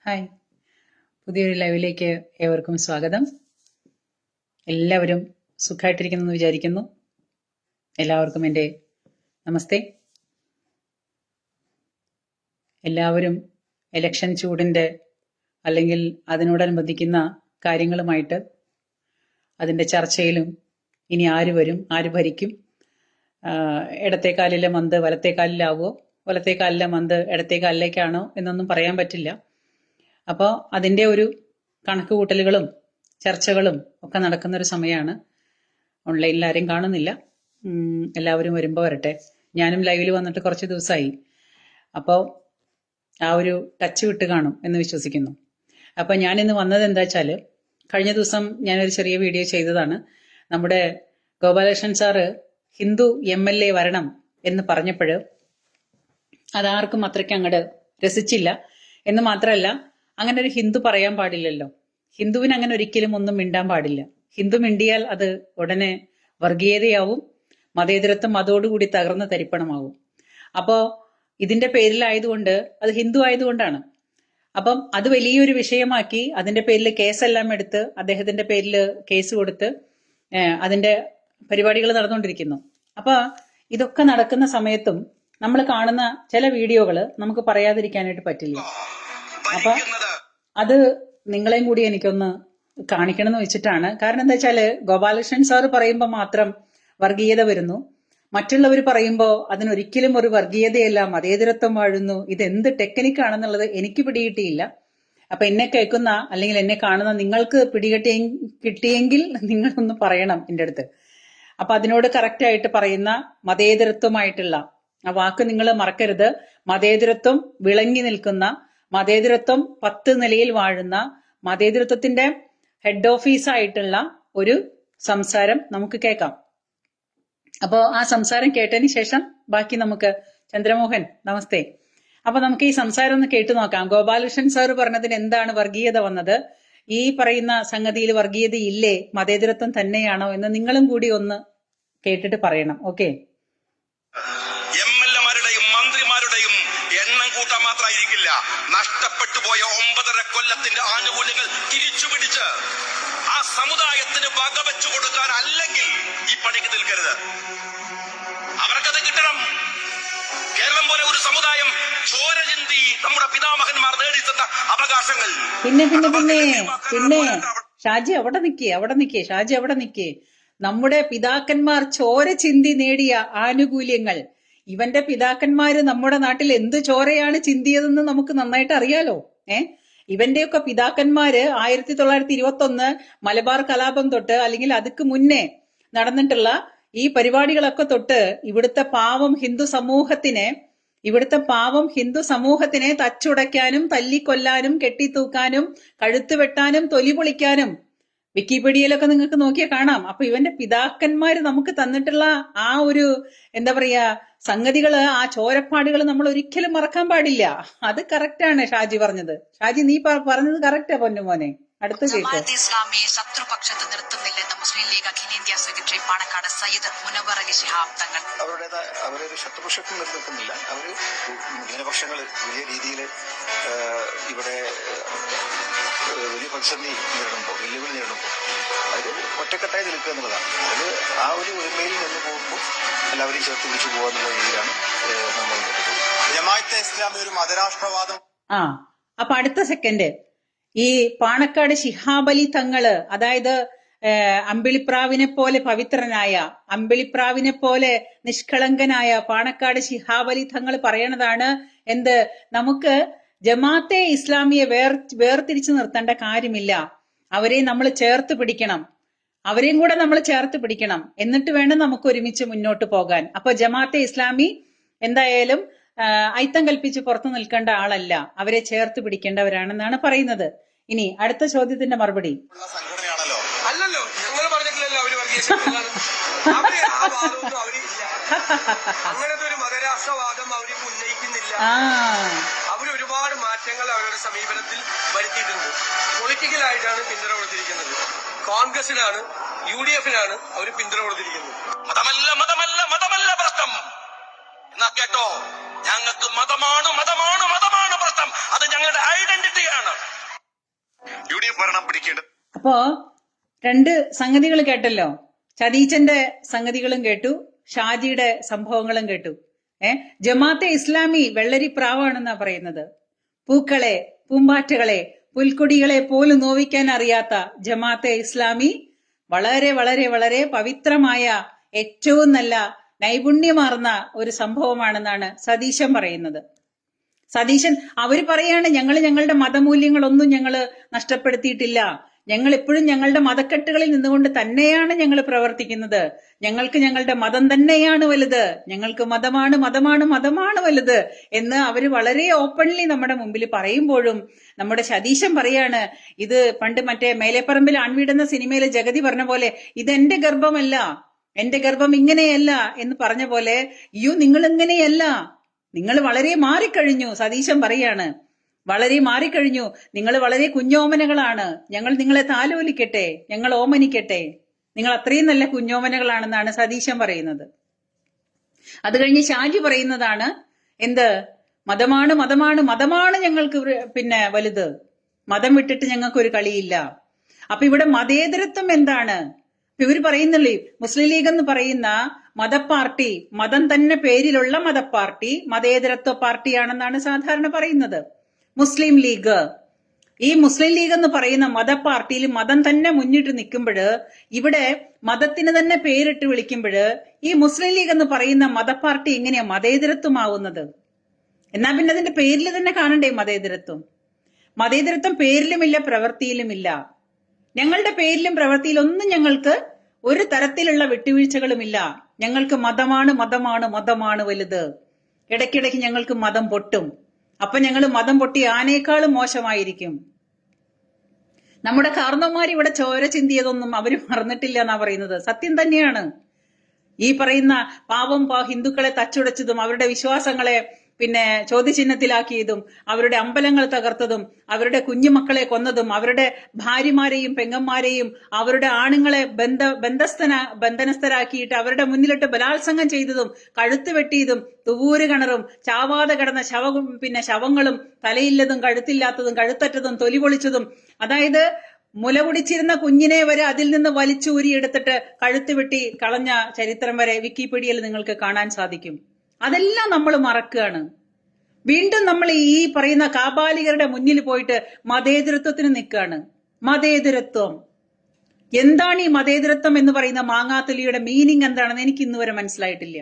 Hi, പുതിയൊരു ലൈവിലേക്ക് ഏവർക്കും സ്വാഗതം. എല്ലാവരും സുഖമായിട്ടിരിക്കുന്നു എന്ന് വിചാരിക്കുന്നു. എല്ലാവർക്കും എൻ്റെ നമസ്തേ. എല്ലാവരും ഇലക്ഷൻ ചൂടിൻ്റെ അല്ലെങ്കിൽ അതിനോടനുബന്ധിക്കുന്ന കാര്യങ്ങളുമായിട്ട് അതിൻ്റെ ചർച്ചയിലും ഇനി ആര് വരും, ആര് ഭരിക്കും, ഇടത്തെ കാലിലെ മന്ത് വലത്തെ കാലിലാവോ, വലത്തെ കാലിലെ മന്ത് ഇടത്തെ കാലിലേക്കാണോ എന്നൊന്നും പറയാൻ പറ്റില്ല. അപ്പോൾ അതിൻ്റെ ഒരു കണക്കുകൂട്ടലുകളും ചർച്ചകളും ഒക്കെ നടക്കുന്നൊരു സമയമാണ്. ഓൺലൈനിൽ ആരും കാണുന്നില്ല, എല്ലാവരും വരുമ്പോൾ വരട്ടെ. ഞാനും ലൈവിൽ വന്നിട്ട് കുറച്ച് ദിവസമായി, അപ്പോൾ ആ ഒരു ടച്ച് വിട്ട് കാണും എന്ന് വിശ്വസിക്കുന്നു. അപ്പോൾ ഞാനിന്ന് വന്നത് എന്താ വെച്ചാൽ, കഴിഞ്ഞ ദിവസം ഞാനൊരു ചെറിയ വീഡിയോ ചെയ്തതാണ്. നമ്മുടെ ഗോപാലകൃഷ്ണൻ സാറ് ഹിന്ദു MLA വരണം എന്ന് പറഞ്ഞപ്പോൾ അതാർക്കും അത്രയ്ക്ക് അങ്ങോട്ട് രസിച്ചില്ല. എന്ന് മാത്രമല്ല, അങ്ങനെ ഒരു ഹിന്ദു പറയാൻ പാടില്ലല്ലോ. ഹിന്ദുവിന് അങ്ങനെ ഒരിക്കലും ഒന്നും മിണ്ടാൻ പാടില്ല. ഹിന്ദു മിണ്ടിയാൽ അത് ഉടനെ വർഗീയതയാവും, മതേതരത്വം അതോടുകൂടി തകർന്ന് തരിപ്പണമാവും. അപ്പോൾ ഇതിന്റെ പേരിലായതുകൊണ്ട്, അത് ഹിന്ദു ആയതുകൊണ്ടാണ്. അപ്പം അത് വലിയൊരു വിഷയമാക്കി അതിന്റെ പേരിൽ കേസെല്ലാം എടുത്ത് അദ്ദേഹത്തിന്റെ പേരിൽ കേസ് കൊടുത്ത് അതിന്റെ പരിപാടികൾ നടന്നുകൊണ്ടിരിക്കുന്നു. അപ്പൊ ഇതൊക്കെ നടക്കുന്ന സമയത്തും നമ്മൾ കാണുന്ന ചില വീഡിയോകൾ നമുക്ക് പറയാതിരിക്കാനായിട്ട് പറ്റില്ല. അപ്പൊ അത് നിങ്ങളെയും കൂടി എനിക്കൊന്ന് കാണിക്കണം എന്ന് വെച്ചിട്ടാണ്. കാരണം എന്താ വെച്ചാല്, ഗോപാലകൃഷ്ണൻ സാറ് പറയുമ്പോൾ മാത്രം വർഗീയത വരുന്നു, മറ്റുള്ളവർ പറയുമ്പോൾ അതിനൊരിക്കലും ഒരു വർഗീയതയല്ല, മതേതരത്വം വാഴുന്നു. ഇതെന്ത് ടെക്നിക്കാണെന്നുള്ളത് എനിക്ക് പിടികിട്ടിയില്ല. അപ്പൊ എന്നെ കേൾക്കുന്ന അല്ലെങ്കിൽ എന്നെ കാണുന്ന നിങ്ങൾക്ക് കിട്ടിയെങ്കിൽ നിങ്ങളൊന്ന് പറയണം എൻ്റെ അടുത്ത്. അപ്പൊ അതിനോട് കറക്റ്റായിട്ട് പറയുന്ന മതേതരത്വമായിട്ടുള്ള ആ വാക്ക് നിങ്ങൾ മറക്കരുത്. മതേതരത്വം വിളങ്ങി നിൽക്കുന്ന, മതേതരത്വം 10 നിലയിൽ വാഴുന്ന, മതേതരത്വത്തിന്റെ ഹെഡ് ഓഫീസായിട്ടുള്ള ഒരു സംസാരം നമുക്ക് കേൾക്കാം. അപ്പോൾ ആ സംസാരം കേട്ടതിന് ശേഷം ബാക്കി നമുക്ക്, ചന്ദ്രമോഹൻ നമസ്തേ, അപ്പൊ നമുക്ക് ഈ സംസാരം ഒന്ന് കേട്ടു നോക്കാം. ഗോപാലകൃഷ്ണൻ സാറ് പറഞ്ഞതിന് എന്താണ് വർഗീയത വന്നത്, ഈ പറയുന്ന സംഗതിയിൽ വർഗീയത ഇല്ലേ, മതേതരത്വം തന്നെയാണോ എന്ന് നിങ്ങളും കൂടി ഒന്ന് കേട്ടിട്ട് പറയണം. ഓക്കെ. മാത്രമായിരിക്കില്ല, നഷ്ടപ്പെട്ടു പോയ 9.5 കൊല്ലത്തിന്റെ ആനുകൂല്യങ്ങൾ തിരിച്ചു പിടിച്ച് ആ സമുദായത്തിന് വകവെച്ചു കൊടുക്കാൻ അല്ലെങ്കിൽ ഈ പണിക്ക് നിൽക്കരുത്. അവർക്കത് കിട്ടണം. കേരളം പോലെ ഒരു സമുദായം ചോര ചിന്തി നമ്മുടെ പിതാമഹന്മാർ നേടിത്തന്ന അവകാശങ്ങൾ. പിന്നെ ഷാജി അവിടെ നിക്കേ. നമ്മുടെ പിതാക്കന്മാർ ചോര ചിന്തി നേടിയ ആനുകൂല്യങ്ങൾ, ഇവന്റെ പിതാക്കന്മാര് നമ്മുടെ നാട്ടിൽ എന്ത് ചോരയാണ് ചിന്തിയതെന്ന് നമുക്ക് നന്നായിട്ട് അറിയാലോ. ഇവന്റെയൊക്കെ പിതാക്കന്മാര് 1921 മലബാർ കലാപം തൊട്ട് അല്ലെങ്കിൽ അതുക്ക് മുന്നേ നടന്നിട്ടുള്ള ഈ പരിപാടികളൊക്കെ തൊട്ട് ഇവിടുത്തെ പാവം ഹിന്ദു സമൂഹത്തിനെ തച്ചുടയ്ക്കാനും തല്ലിക്കൊല്ലാനും കെട്ടിത്തൂക്കാനും കഴുത്ത് വെട്ടാനും തൊലി പൊളിക്കാനും വിക്കിപീഡിയയിലൊക്കെ നിങ്ങൾക്ക് നോക്കിയാൽ കാണാം. അപ്പൊ ഇവന്റെ പിതാക്കന്മാര് നമുക്ക് തന്നിട്ടുള്ള ആ ഒരു എന്താ പറയാ സംഗതികള്, ആ ചോരപ്പാടുകൾ നമ്മൾ ഒരിക്കലും മറക്കാൻ പാടില്ല. അത് കറക്റ്റാണ് ഷാജി പറഞ്ഞത്. ഷാജി നീ പറഞ്ഞത് കറക്റ്റാ പൊന്നുമോനെ. അടുത്ത ജമാഅത്തെ ഇസ്ലാമിയെ ശത്രുപക്ഷത്ത് നിർത്തുന്നില്ലെന്ന് മുസ്ലിം ലീഗ് അഖിലേന്ത്യാ സെക്രട്ടറി പാണക്കാട് സയ്യിദ് മുനവ്വർ അലി ശിഹാബ് തങ്ങൾ. അവരൊരു ശത്രുപക്ഷത്തും നിർത്തുന്നില്ല. അവര് ന്യൂനപക്ഷങ്ങൾ വലിയ രീതിയിൽ ഇവിടെ വലിയ പ്രതിസന്ധി നേരിടുമ്പോൾ, വെല്ലുവിളി നേരിടുമ്പോൾ അത് ഒറ്റക്കെട്ടായി നിൽക്കുക എന്നുള്ളതാണ്. അത് ആ ഒരു ഒരുമയിൽ നിന്ന് പോകുമ്പോൾ എല്ലാവരെയും ചേർത്ത് പിടിച്ചു പോകുക എന്നുള്ള രീതിയിലാണ് നമ്മൾ. ജമാഅത്തെ ഇസ്ലാമി ഒരു മതരാഷ്ട്രവാദം. അപ്പൊ അടുത്ത സെക്കൻഡ് ഈ പാണക്കാട് ശിഹാബ് അലി തങ്ങള്, അതായത് അമ്പിളിപ്രാവിനെ പോലെ പവിത്രനായ, അമ്പിളിപ്രാവിനെ പോലെ നിഷ്കളങ്കനായ പാണക്കാട് ശിഹാബ് അലി തങ്ങൾ പറയണതാണ് എന്ത്, നമുക്ക് ജമാഅത്തെ ഇസ്ലാമിയെ വേർതിരിച്ചു നിർത്തേണ്ട കാര്യമില്ല, അവരെ നമ്മൾ ചേർത്ത് പിടിക്കണം, അവരെയും കൂടെ നമ്മൾ ചേർത്ത് പിടിക്കണം, എന്നിട്ട് വേണം നമുക്ക് ഒരുമിച്ച് മുന്നോട്ട് പോകാൻ. അപ്പൊ ജമാഅത്തെ ഇസ്ലാമി എന്തായാലും ഐത്തം കൽപ്പിച്ച് പുറത്തു നിൽക്കേണ്ട ആളല്ല, അവരെ ചേർത്ത് പിടിക്കേണ്ടവരാണെന്നാണ് പറയുന്നത്. ഇനി അടുത്ത ചോദ്യത്തിന്റെ മറുപടി. സംഘടനയാണല്ലോ. അല്ലല്ലോ, ഞങ്ങൾ പറഞ്ഞിട്ടില്ലല്ലോ അവര് അങ്ങനത്തെ ഒരു മതരാഷ്ട്രവാദം അവർക്ക് ഉന്നയിക്കുന്നില്ല. അവരൊരുപാട് മാറ്റങ്ങൾ അവരുടെ സമീപനത്തിൽ വരുത്തിയിട്ടുണ്ട്. പൊളിറ്റിക്കലായിട്ടാണ് പിന്തുണ കൊടുത്തിരിക്കുന്നത്. കോൺഗ്രസിനാണ്, UDF-നാണ് അവർ പിന്തുണ കൊടുത്തിരിക്കുന്നത്. മതമല്ല പ്രശ്നം എന്നാ കേട്ടോ, ഞങ്ങൾക്ക് മതമാണ് പ്രശ്നം. അത് ഞങ്ങളുടെ ഐഡന്റിറ്റിയാണ്. അപ്പോ രണ്ട് സംഗതികൾ കേട്ടല്ലോ. ചതീച്ചന്റെ സംഗതികളും കേട്ടു, ഷാജിയുടെ സംഭവങ്ങളും കേട്ടു. ജമാഅത്തെ ഇസ്ലാമി വെള്ളരി പ്രാവാണെന്നാ പറയുന്നത്. പൂക്കളെ, പൂമ്പാറ്റകളെ, പുൽക്കൊടികളെ പോലും നോവിക്കാൻ അറിയാത്ത ജമാഅത്തെ ഇസ്ലാമി വളരെ വളരെ വളരെ പവിത്രമായ ഏറ്റവും നല്ല നൈപുണ്യമാർന്ന ഒരു സംഭവമാണെന്നാണ് സതീശൻ പറയുന്നത്. സതീശൻ അവര് പറയാണ് ഞങ്ങളുടെ മതമൂല്യങ്ങളൊന്നും ഞങ്ങള് നഷ്ടപ്പെടുത്തിയിട്ടില്ല, ഞങ്ങൾ എപ്പോഴും ഞങ്ങളുടെ മതക്കെട്ടുകളിൽ നിന്നുകൊണ്ട് തന്നെയാണ് ഞങ്ങൾ പ്രവർത്തിക്കുന്നത്, ഞങ്ങൾക്ക് ഞങ്ങളുടെ മതം തന്നെയാണ് വലുത്, ഞങ്ങൾക്ക് മതമാണ് മതമാണ് മതമാണ് വലുത് എന്ന് അവര് വളരെ ഓപ്പൺലി നമ്മുടെ മുമ്പിൽ പറയുമ്പോഴും നമ്മുടെ സതീശൻ പറയാണ് ഇത് പണ്ട് മറ്റേ മേലെപ്പറമ്പിൽ ആൺവീടെന്ന സിനിമയിലെ ജഗതി പറഞ്ഞ പോലെ ഇതെന്റെ ഗർഭമല്ല, എന്റെ ഗർഭം ഇങ്ങനെയല്ല എന്ന് പറഞ്ഞ പോലെ നിങ്ങൾ ഇങ്ങനെയല്ല, നിങ്ങൾ വളരെ മാറിക്കഴിഞ്ഞു. സതീശൻ പറയാണ് വളരെ മാറിക്കഴിഞ്ഞു, നിങ്ങൾ വളരെ കുഞ്ഞോമനകളാണ്, ഞങ്ങൾ നിങ്ങളെ താലോലിക്കട്ടെ, ഞങ്ങൾ ഓമനിക്കട്ടെ, നിങ്ങൾ അത്രയും നല്ല കുഞ്ഞോമനകളാണെന്നാണ് സതീശൻ പറയുന്നത്. അത് കഴിഞ്ഞ് ഷാജി പറയുന്നതാണ് എന്ത്, മതമാണ് മതമാണ് മതമാണ് ഞങ്ങൾക്ക് പിന്നെ വലുത്, മതം വിട്ടിട്ട് ഞങ്ങൾക്ക് ഒരു കളിയില്ല. അപ്പൊ ഇവിടെ മതേതരത്വം എന്താണ്? ഇവർ പറയുന്നില്ലേ മുസ്ലിം ലീഗ് എന്ന് പറയുന്ന മതപ്പാർട്ടി, മതം തന്നെ പേരിലുള്ള മതപ്പാർട്ടി മതേതരത്വ പാർട്ടിയാണെന്നാണ് സാധാരണ പറയുന്നത്. മുസ്ലിം ലീഗ്, ഈ മുസ്ലിം ലീഗ് എന്ന് പറയുന്ന മതപ്പാർട്ടിയിൽ മതം തന്നെ മുന്നിട്ട് നിൽക്കുമ്പോൾ, ഇവിടെ മതത്തിന് തന്നെ പേരിട്ട് വിളിക്കുമ്പോൾ ഈ മുസ്ലിം ലീഗ് എന്ന് പറയുന്ന മതപ്പാർട്ടി എങ്ങനെയാ മതേതരത്വമാവുന്നത്? എന്നാ പിന്നെ അതിന്റെ പേരിൽ തന്നെ കാണണ്ടേ മതേതരത്വം? മതേതരത്വം പേരിലുമില്ല, പ്രവൃത്തിയിലുമില്ല. ഞങ്ങളുടെ പേരിലും പ്രവൃത്തിയിലൊന്നും ഞങ്ങൾക്ക് ഒരു തരത്തിലുള്ള വിട്ടുവീഴ്ചകളുമില്ല. ഞങ്ങൾക്ക് മതമാണ് മതമാണ് മതമാണ് വലുത്. ഇടയ്ക്കിടയ്ക്ക് ഞങ്ങൾക്ക് മതം പൊട്ടും. അപ്പൊ ഞങ്ങൾ മതം പൊട്ടി ആനേക്കാളും മോശമായിരിക്കും. നമ്മുടെ കാർന്നവന്മാർ ഇവിടെ ചോര ചിന്തിയതൊന്നും അവര് മറന്നിട്ടില്ല എന്നാ പറയുന്നത്. സത്യം തന്നെയാണ്. ഈ പറയുന്ന പാവം ഹിന്ദുക്കളെ തച്ചുടച്ചതും അവരുടെ വിശ്വാസങ്ങളെ പിന്നെ ചോദ്യചിഹ്നത്തിലാക്കിയതും അവരുടെ അമ്പലങ്ങൾ തകർത്തതും അവരുടെ കുഞ്ഞുമക്കളെ കൊന്നതും അവരുടെ ഭാര്യമാരെയും പെങ്ങന്മാരെയും അവരുടെ ആണുങ്ങളെ ബന്ധനസ്ഥരാക്കിയിട്ട് അവരുടെ മുന്നിലിട്ട് ബലാത്സംഗം ചെയ്തതും കഴുത്ത് വെട്ടിയതും തുവൂര് കിണറും ചാവാതെ കിടന്ന ശവങ്ങളും തലയില്ലതും കഴുത്തില്ലാത്തതും കഴുത്തറ്റതും തൊലി പൊളിച്ചതും, അതായത് മുല കുടിച്ചിരുന്ന കുഞ്ഞിനെ വരെ അതിൽ നിന്ന് വലിച്ചൂരിയെടുത്തിട്ട് കഴുത്ത് വെട്ടി കളഞ്ഞ ചരിത്രം വരെ വിക്കിപീഡിയയിൽ നിങ്ങൾക്ക് കാണാൻ സാധിക്കും. അതെല്ലാം നമ്മൾ മറക്കുകയാണ്. വീണ്ടും നമ്മൾ ഈ പറയുന്ന കാബാലികരുടെ മുന്നിൽ പോയിട്ട് മതേതരത്വത്തിന് നിൽക്കുകയാണ്. മതേതരത്വം എന്താണ്? ഈ മതേതരത്വം എന്ന് പറയുന്ന മാങ്ങാത്തൊലിയുടെ മീനിങ് എന്താണെന്ന് എനിക്ക് ഇന്ന് വരെ മനസ്സിലായിട്ടില്ല.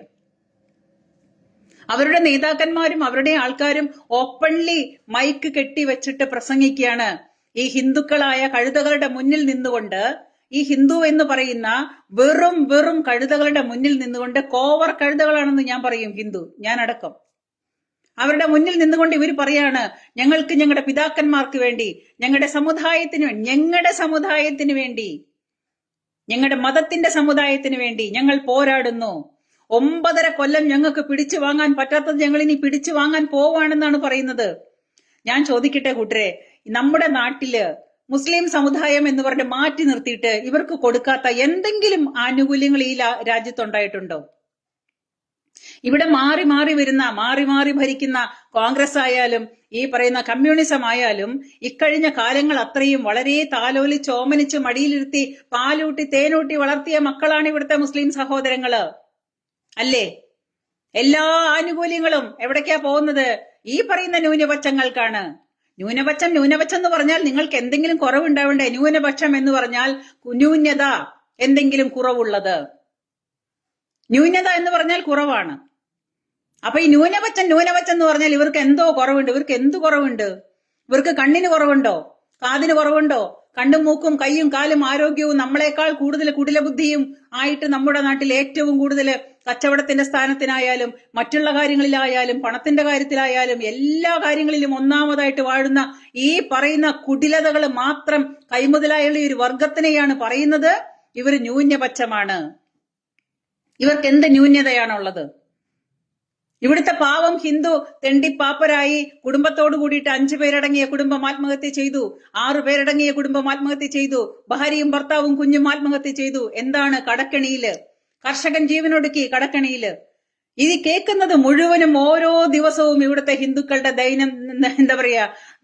അവരുടെ നേതാക്കന്മാരും അവരുടെ ആൾക്കാരും ഓപ്പൺലി മൈക്ക് കെട്ടിവെച്ചിട്ട് പ്രസംഗിക്കുകയാണ്. ഈ ഹിന്ദുക്കളായ കഴുതകളുടെ മുന്നിൽ നിന്നുകൊണ്ട്, ഈ ഹിന്ദു എന്ന് പറയുന്ന വെറും കഴുതകളുടെ മുന്നിൽ നിന്നുകൊണ്ട്, കോവർ കഴുതകളാണെന്ന് ഞാൻ പറയും ഹിന്ദു, ഞാൻ അടക്കം, അവരുടെ മുന്നിൽ നിന്നുകൊണ്ട് ഇവർ പറയാണ് ഞങ്ങൾക്ക് ഞങ്ങളുടെ പിതാക്കന്മാർക്ക് വേണ്ടി, ഞങ്ങളുടെ സമുദായത്തിന് വേണ്ടി, ഞങ്ങളുടെ മതത്തിന്റെ സമുദായത്തിന് വേണ്ടി ഞങ്ങൾ പോരാടുന്നു. 9.5 കൊല്ലം ഞങ്ങൾക്ക് പിടിച്ചു വാങ്ങാൻ പറ്റാത്തത് ഞങ്ങൾ ഇനി പിടിച്ചു വാങ്ങാൻ പോവാണെന്നാണ് പറയുന്നത്. ഞാൻ ചോദിക്കട്ടെ കൂട്ടരെ, നമ്മുടെ നാട്ടില് മുസ്ലിം സമുദായം എന്ന് പറഞ്ഞ് മാറ്റി നിർത്തിയിട്ട് ഇവർക്ക് കൊടുക്കാത്ത എന്തെങ്കിലും ആനുകൂല്യങ്ങൾ ഈ രാജ്യത്തുണ്ടായിട്ടുണ്ടോ? ഇവിടെ മാറി മാറി ഭരിക്കുന്ന കോൺഗ്രസ് ആയാലും ഈ പറയുന്ന കമ്മ്യൂണിസം ആയാലും ഇക്കഴിഞ്ഞ കാലങ്ങൾ അത്രയും വളരെ താലോലിച്ച് ഓമനിച്ച് മടിയിലിരുത്തി പാലൂട്ടി തേനൂട്ടി വളർത്തിയ മക്കളാണ് ഇവിടുത്തെ മുസ്ലിം സഹോദരങ്ങള്, അല്ലേ? എല്ലാ ആനുകൂല്യങ്ങളും എവിടേക്കാ പോകുന്നത്? ഈ പറയുന്ന ന്യൂനപക്ഷങ്ങൾക്കാണ്. ന്യൂനപക്ഷം എന്ന് പറഞ്ഞാൽ നിങ്ങൾക്ക് എന്തെങ്കിലും കുറവുണ്ടാവണ്ടേ? ന്യൂനപക്ഷം എന്ന് പറഞ്ഞാൽ ന്യൂനത, എന്തെങ്കിലും കുറവുള്ളത്. ന്യൂനത എന്ന് പറഞ്ഞാൽ കുറവാണ്. അപ്പൊ ഈ ന്യൂനപക്ഷം എന്ന് പറഞ്ഞാൽ ഇവർക്ക് എന്തോ കുറവുണ്ട്. ഇവർക്ക് എന്ത് കുറവുണ്ട്? ഇവർക്ക് കണ്ണിന് കുറവുണ്ടോ? കാതിന് കുറവുണ്ടോ? കണ്ണും മൂക്കും കൈയും കാലും ആരോഗ്യവും നമ്മളെക്കാൾ കൂടുതൽ കുടിലബുദ്ധിയും ആയിട്ട് നമ്മുടെ നാട്ടിൽ ഏറ്റവും കൂടുതൽ കച്ചവടത്തിന്റെ സ്ഥാനത്തിനായാലും മറ്റുള്ള കാര്യങ്ങളിലായാലും പണത്തിന്റെ കാര്യത്തിലായാലും എല്ലാ കാര്യങ്ങളിലും ഒന്നാമതായിട്ട് വാഴുന്ന ഈ പറയുന്ന കുടിലതകൾ മാത്രം കൈമുതലായുള്ള ഒരു വർഗത്തിനെയാണ് പറയുന്നത് ഇവർ ന്യൂനപക്ഷമാണ്. ഇവർക്ക് എന്ത് ന്യൂനതയാണുള്ളത്? ഇവിടുത്തെ പാവം ഹിന്ദു തെണ്ടിപ്പാപ്പരായി കുടുംബത്തോടു കൂടിയിട്ട് 5 പേരടങ്ങിയ കുടുംബം ആത്മഹത്യ ചെയ്തു, 6 പേരടങ്ങിയ കുടുംബം ആത്മഹത്യ ചെയ്തു, ഭാര്യയും ഭർത്താവും കുഞ്ഞും ആത്മഹത്യ ചെയ്തു. എന്താണ്? കടക്കണിയില് കർഷകൻ ജീവനൊടുക്കി. കടക്കണിയില് ഇത് കേൾക്കുന്നത് മുഴുവനും ഓരോ ദിവസവും ഇവിടുത്തെ ഹിന്ദുക്കളുടെ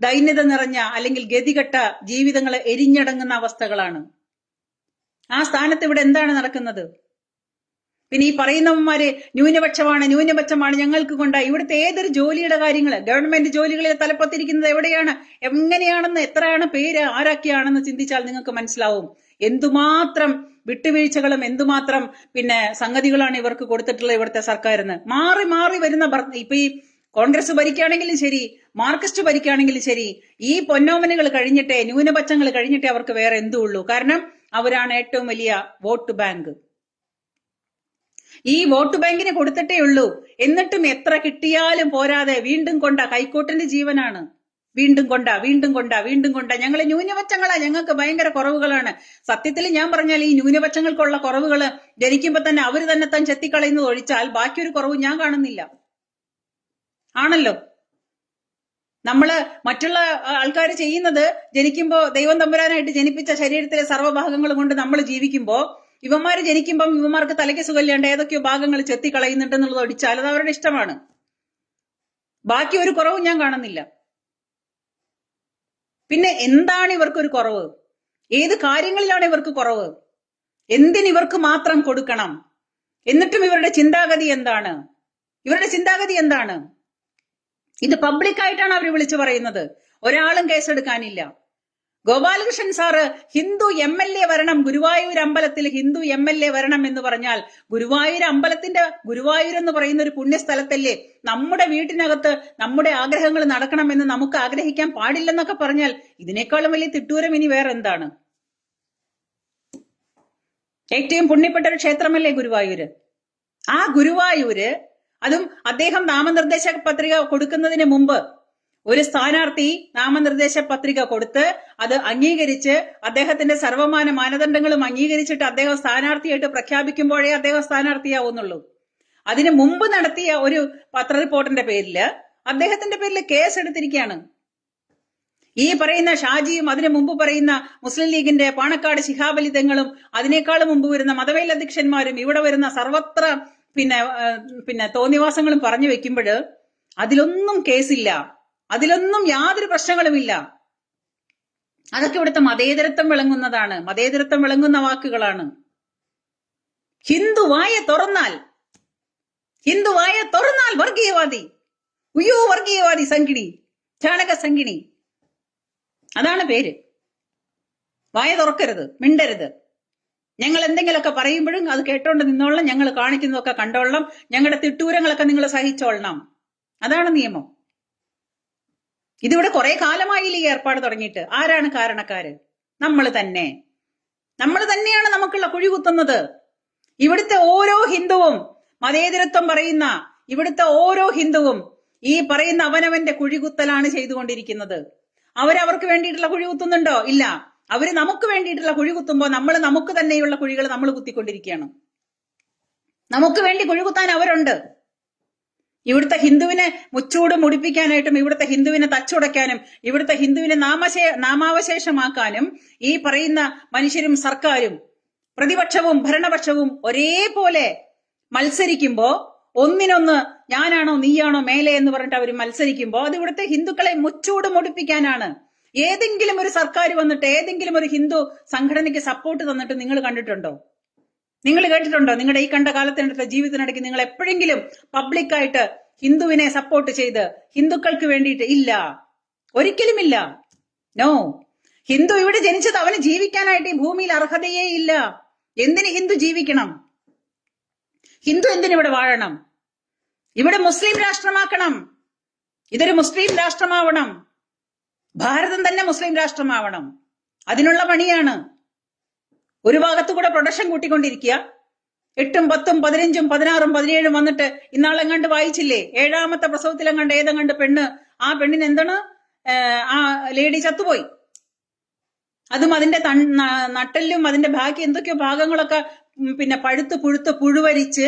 ദൈന്യത നിറഞ്ഞ അല്ലെങ്കിൽ ഗതികെട്ട ജീവിതങ്ങൾ എരിഞ്ഞടങ്ങുന്ന അവസ്ഥകളാണ്. ആ സ്ഥാനത്ത് ഇവിടെ എന്താണ് നടക്കുന്നത്? പിന്നെ ഈ പറയുന്നവന്മാര് ന്യൂനപക്ഷമാണ് ഞങ്ങൾക്ക് കൊണ്ടാ. ഇവിടുത്തെ ഏതൊരു ജോലിയുടെ കാര്യങ്ങള്, ഗവൺമെന്റ് ജോലികളിൽ തലപ്പത്തിരിക്കുന്നത് എവിടെയാണ്, എങ്ങനെയാണെന്ന്, എത്രയാണ് പേര്, ആരൊക്കെയാണെന്ന് ചിന്തിച്ചാൽ നിങ്ങൾക്ക് മനസ്സിലാവും എന്തുമാത്രം വിട്ടുവീഴ്ചകളും എന്തുമാത്രം സംഗതികളാണ് ഇവർക്ക് കൊടുത്തിട്ടുള്ളത് ഇവിടുത്തെ സർക്കാരിന്. മാറി മാറി വരുന്ന ഇപ്പൊ ഈ കോൺഗ്രസ് ഭരിക്കുകയാണെങ്കിലും ശരി, മാർക്സിസ്റ്റ് ഭരിക്കുകയാണെങ്കിലും ശരി, ഈ പൊന്നോമനുകൾ കഴിഞ്ഞിട്ടേ, ന്യൂനപക്ഷങ്ങൾ കഴിഞ്ഞിട്ടേ അവർക്ക് വേറെ എന്തുള്ളൂ. കാരണം അവരാണ് ഏറ്റവും വലിയ വോട്ട് ബാങ്ക്. ഈ വോട്ട് ബാങ്കിന് കൊടുത്തിട്ടേ ഉള്ളൂ. എന്നിട്ടും എത്ര കിട്ടിയാലും പോരാതെ വീണ്ടും കൊണ്ട കൈക്കോട്ടിന്റെ ജീവനാണ്. വീണ്ടും കൊണ്ട ഞങ്ങള് ന്യൂനപക്ഷങ്ങളാ, ഞങ്ങൾക്ക് ഭയങ്കര കുറവുകളാണ്. സത്യത്തിൽ ഞാൻ പറഞ്ഞാൽ ഈ ന്യൂനപക്ഷങ്ങൾക്കുള്ള കുറവുകള് ജനിക്കുമ്പോ തന്നെ അവര് തന്നെ താൻ ചെത്തിക്കളയുന്നത് ഒഴിച്ചാൽ ബാക്കിയൊരു കുറവ് ഞാൻ കാണുന്നില്ല. ആണല്ലോ നമ്മള് മറ്റുള്ള ആൾക്കാർ ചെയ്യുന്നത്, ജനിക്കുമ്പോ ദൈവം തമ്പുരാനായിട്ട് ജനിപ്പിച്ച ശരീരത്തിലെ സർവ്വഭാഗങ്ങൾ കൊണ്ട് നമ്മൾ ജീവിക്കുമ്പോ ഇവന്മാര് ജനിക്കുമ്പം ഇവന്മാർക്ക് തലയ്ക്ക് സുഖമില്ലാണ്ട് ഏതൊക്കെയോ ഭാഗങ്ങൾ ചെത്തിക്കളയുന്നുണ്ടെന്നുള്ളത് ഒഴിച്ചാൽ അത് അവരുടെ ഇഷ്ടമാണ്. ബാക്കി ഒരു കുറവും ഞാൻ കാണുന്നില്ല. പിന്നെ എന്താണ് ഇവർക്കൊരു കുറവ്? ഏത് കാര്യങ്ങളിലാണ് ഇവർക്ക് കുറവ്? എന്തിനിവർക്ക് മാത്രം കൊടുക്കണം? എന്നിട്ടും ഇവരുടെ ചിന്താഗതി എന്താണ്? ഇത് പബ്ലിക്കായിട്ടാണ് അവർ വിളിച്ചു പറയുന്നത്. ഒരാളും കേസെടുക്കാനില്ല. ഗോപാലകൃഷ്ണൻ സാറ് ഹിന്ദു MLA വരണം, ഗുരുവായൂർ അമ്പലത്തിൽ ഹിന്ദു MLA വരണം എന്ന് പറഞ്ഞാൽ, ഗുരുവായൂർ എന്ന് പറയുന്ന ഒരു പുണ്യസ്ഥലത്തല്ലേ, നമ്മുടെ വീട്ടിനകത്ത് നമ്മുടെ ആഗ്രഹങ്ങൾ നടക്കണമെന്ന് നമുക്ക് ആഗ്രഹിക്കാൻ പാടില്ലെന്നൊക്കെ പറഞ്ഞാൽ ഇതിനേക്കാളും വലിയ തിട്ടൂരം ഇനി വേറെ എന്താണ്? ഏറ്റവും പുണ്യപ്പെട്ട ഒരു ക്ഷേത്രമല്ലേ ഗുരുവായൂര്. ആ ഗുരുവായൂര്, അതും അദ്ദേഹം നാമനിർദ്ദേശ പത്രിക കൊടുക്കുന്നതിന് മുമ്പ് ഒരു സ്ഥാനാർത്ഥി നാമനിർദ്ദേശ പത്രിക കൊടുത്ത് അത് അംഗീകരിച്ച് അദ്ദേഹത്തിന്റെ സർവമാന മാനദണ്ഡങ്ങളും അംഗീകരിച്ചിട്ട് അദ്ദേഹം സ്ഥാനാർത്ഥിയായിട്ട് പ്രഖ്യാപിക്കുമ്പോഴേ അദ്ദേഹം സ്ഥാനാർത്ഥിയാവുന്നുള്ളൂ. അതിനു മുമ്പ് നടത്തിയ ഒരു പത്ര റിപ്പോർട്ടിന്റെ പേരില് അദ്ദേഹത്തിന്റെ പേരിൽ കേസ് എടുത്തിരിക്കുകയാണ്. ഈ പറയുന്ന ഷാജിയും അതിനു മുമ്പ് പറയുന്ന മുസ്ലിം ലീഗിന്റെ പാണക്കാട് ശിഹാബ് അലി തങ്ങളും അതിനേക്കാളും മുമ്പ് വരുന്ന മതമേലധ്യക്ഷന്മാരും ഇവിടെ വരുന്ന സർവത്ര തോന്നിവാസങ്ങളും പറഞ്ഞു വെക്കുമ്പോൾ അതിലൊന്നും കേസില്ല, അതിലൊന്നും യാതൊരു പ്രശ്നങ്ങളുമില്ല. അതൊക്കെ ഇവിടുത്തെ മതേതരത്വം വിളങ്ങുന്നതാണ്, മതേതരത്വം വിളങ്ങുന്ന വാക്കുകളാണ്. ഹിന്ദു വായ തുറന്നാൽ വർഗീയവാദി, വർഗീയവാദി സംഘിണി, ചാണക സംഘിണി, അതാണ് പേര്. വായ തുറക്കരുത്, മിണ്ടരുത്. ഞങ്ങൾ എന്തെങ്കിലുമൊക്കെ പറയുമ്പോഴും അത് കേട്ടോണ്ട് നിന്നോളണം, ഞങ്ങൾ കാണിക്കുന്നതൊക്കെ കണ്ടോളണം, ഞങ്ങളുടെ തിട്ടൂരങ്ങളൊക്കെ നിങ്ങൾ സഹിച്ചോളണം. അതാണ് നിയമം. ഇതിവിടെ കുറെ കാലമായില്ല ഈ ഏർപ്പാട് തുടങ്ങിയിട്ട്. ആരാണ് കാരണക്കാര്? നമ്മൾ തന്നെയാണ് നമുക്കുള്ള കുഴി കുത്തുന്നത്. ഇവിടുത്തെ ഓരോ ഹിന്ദുവും മതേതരത്വം പറയുന്ന ഇവിടുത്തെ ഓരോ ഹിന്ദുവും ഈ പറയുന്ന അവനവന്റെ കുഴികുത്തലാണ് ചെയ്തുകൊണ്ടിരിക്കുന്നത്. അവർക്ക് വേണ്ടിയിട്ടുള്ള കുഴി കുത്തുന്നുണ്ടോ? ഇല്ല. അവര് നമുക്ക് വേണ്ടിയിട്ടുള്ള കുഴി കുത്തുമ്പോ നമുക്ക് തന്നെയുള്ള കുഴികൾ നമ്മൾ കുത്തിക്കൊണ്ടിരിക്കുകയാണ്. നമുക്ക് വേണ്ടി കുഴി കുത്താൻ അവരുണ്ട്. ഇവിടുത്തെ ഹിന്ദുവിനെ മുച്ചൂട് മുടിപ്പിക്കാനായിട്ടും ഇവിടുത്തെ ഹിന്ദുവിനെ തച്ചുടയ്ക്കാനും ഇവിടുത്തെ ഹിന്ദുവിനെ നാമാവശേഷമാക്കാനും ഈ പറയുന്ന മനുഷ്യരും സർക്കാരും പ്രതിപക്ഷവും ഭരണപക്ഷവും ഒരേപോലെ മത്സരിക്കുമ്പോ, ഒന്നിനൊന്ന് ഞാനാണോ നീയാണോ മേലെ എന്ന് പറഞ്ഞിട്ട് അവർ മത്സരിക്കുമ്പോ, അത് ഇവിടുത്തെ ഹിന്ദുക്കളെ മുച്ചൂട് മുടിപ്പിക്കാനാണ്. ഏതെങ്കിലും ഒരു സർക്കാർ വന്നിട്ട് ഏതെങ്കിലും ഒരു ഹിന്ദു സംഘടനയ്ക്ക് സപ്പോർട്ട് തന്നിട്ട് നിങ്ങൾ കണ്ടിട്ടുണ്ടോ? നിങ്ങൾ കേട്ടിട്ടുണ്ടോ? നിങ്ങളുടെ ഈ കണ്ട കാലത്തിനടുത്ത ജീവിതത്തിനിടയ്ക്ക് നിങ്ങൾ എപ്പോഴെങ്കിലും പബ്ലിക്കായിട്ട് ഹിന്ദുവിനെ സപ്പോർട്ട് ചെയ്ത് ഹിന്ദുക്കൾക്ക് വേണ്ടിയിട്ട്? ഇല്ല, ഒരിക്കലുമില്ല. നോ. ഹിന്ദു ഇവിടെ ജനിച്ചത് അവന് ജീവിക്കാനായിട്ട് ഈ ഭൂമിയിൽ അർഹതയേ ഇല്ല. എന്തിന് ഹിന്ദു ജീവിക്കണം? ഹിന്ദു എന്തിനിവിടെ വാഴണം? ഇവിടെ മുസ്ലിം രാഷ്ട്രമാക്കണം. ഇതൊരു മുസ്ലിം രാഷ്ട്രമാവണം. ഭാരതം തന്നെ മുസ്ലിം രാഷ്ട്രമാവണം. അതിനുള്ള പണിയാണ്. ഒരു ഭാഗത്തുകൂടെ പ്രൊഡക്ഷൻ കൂട്ടിക്കൊണ്ടിരിക്കുക. 8, 10, 15, 16, 17 വന്നിട്ട് ഇന്നാളെങ്ങാണ്ട് വായിച്ചില്ലേ, 7ാമത്തെ പ്രസവത്തിലെങ്ങാണ്ട് ഏതെങ്ങാണ്ട് പെണ്ണ്, ആ പെണ്ണിന് എന്താണ്, ആ ലേഡി ചത്തുപോയി. അതും അതിന്റെ നട്ടെല്ലും അതിന്റെ ബാക്കി എന്തൊക്കെയോ ഭാഗങ്ങളൊക്കെ പഴുത്ത് പുഴുത്ത് പുഴുവരിച്ച്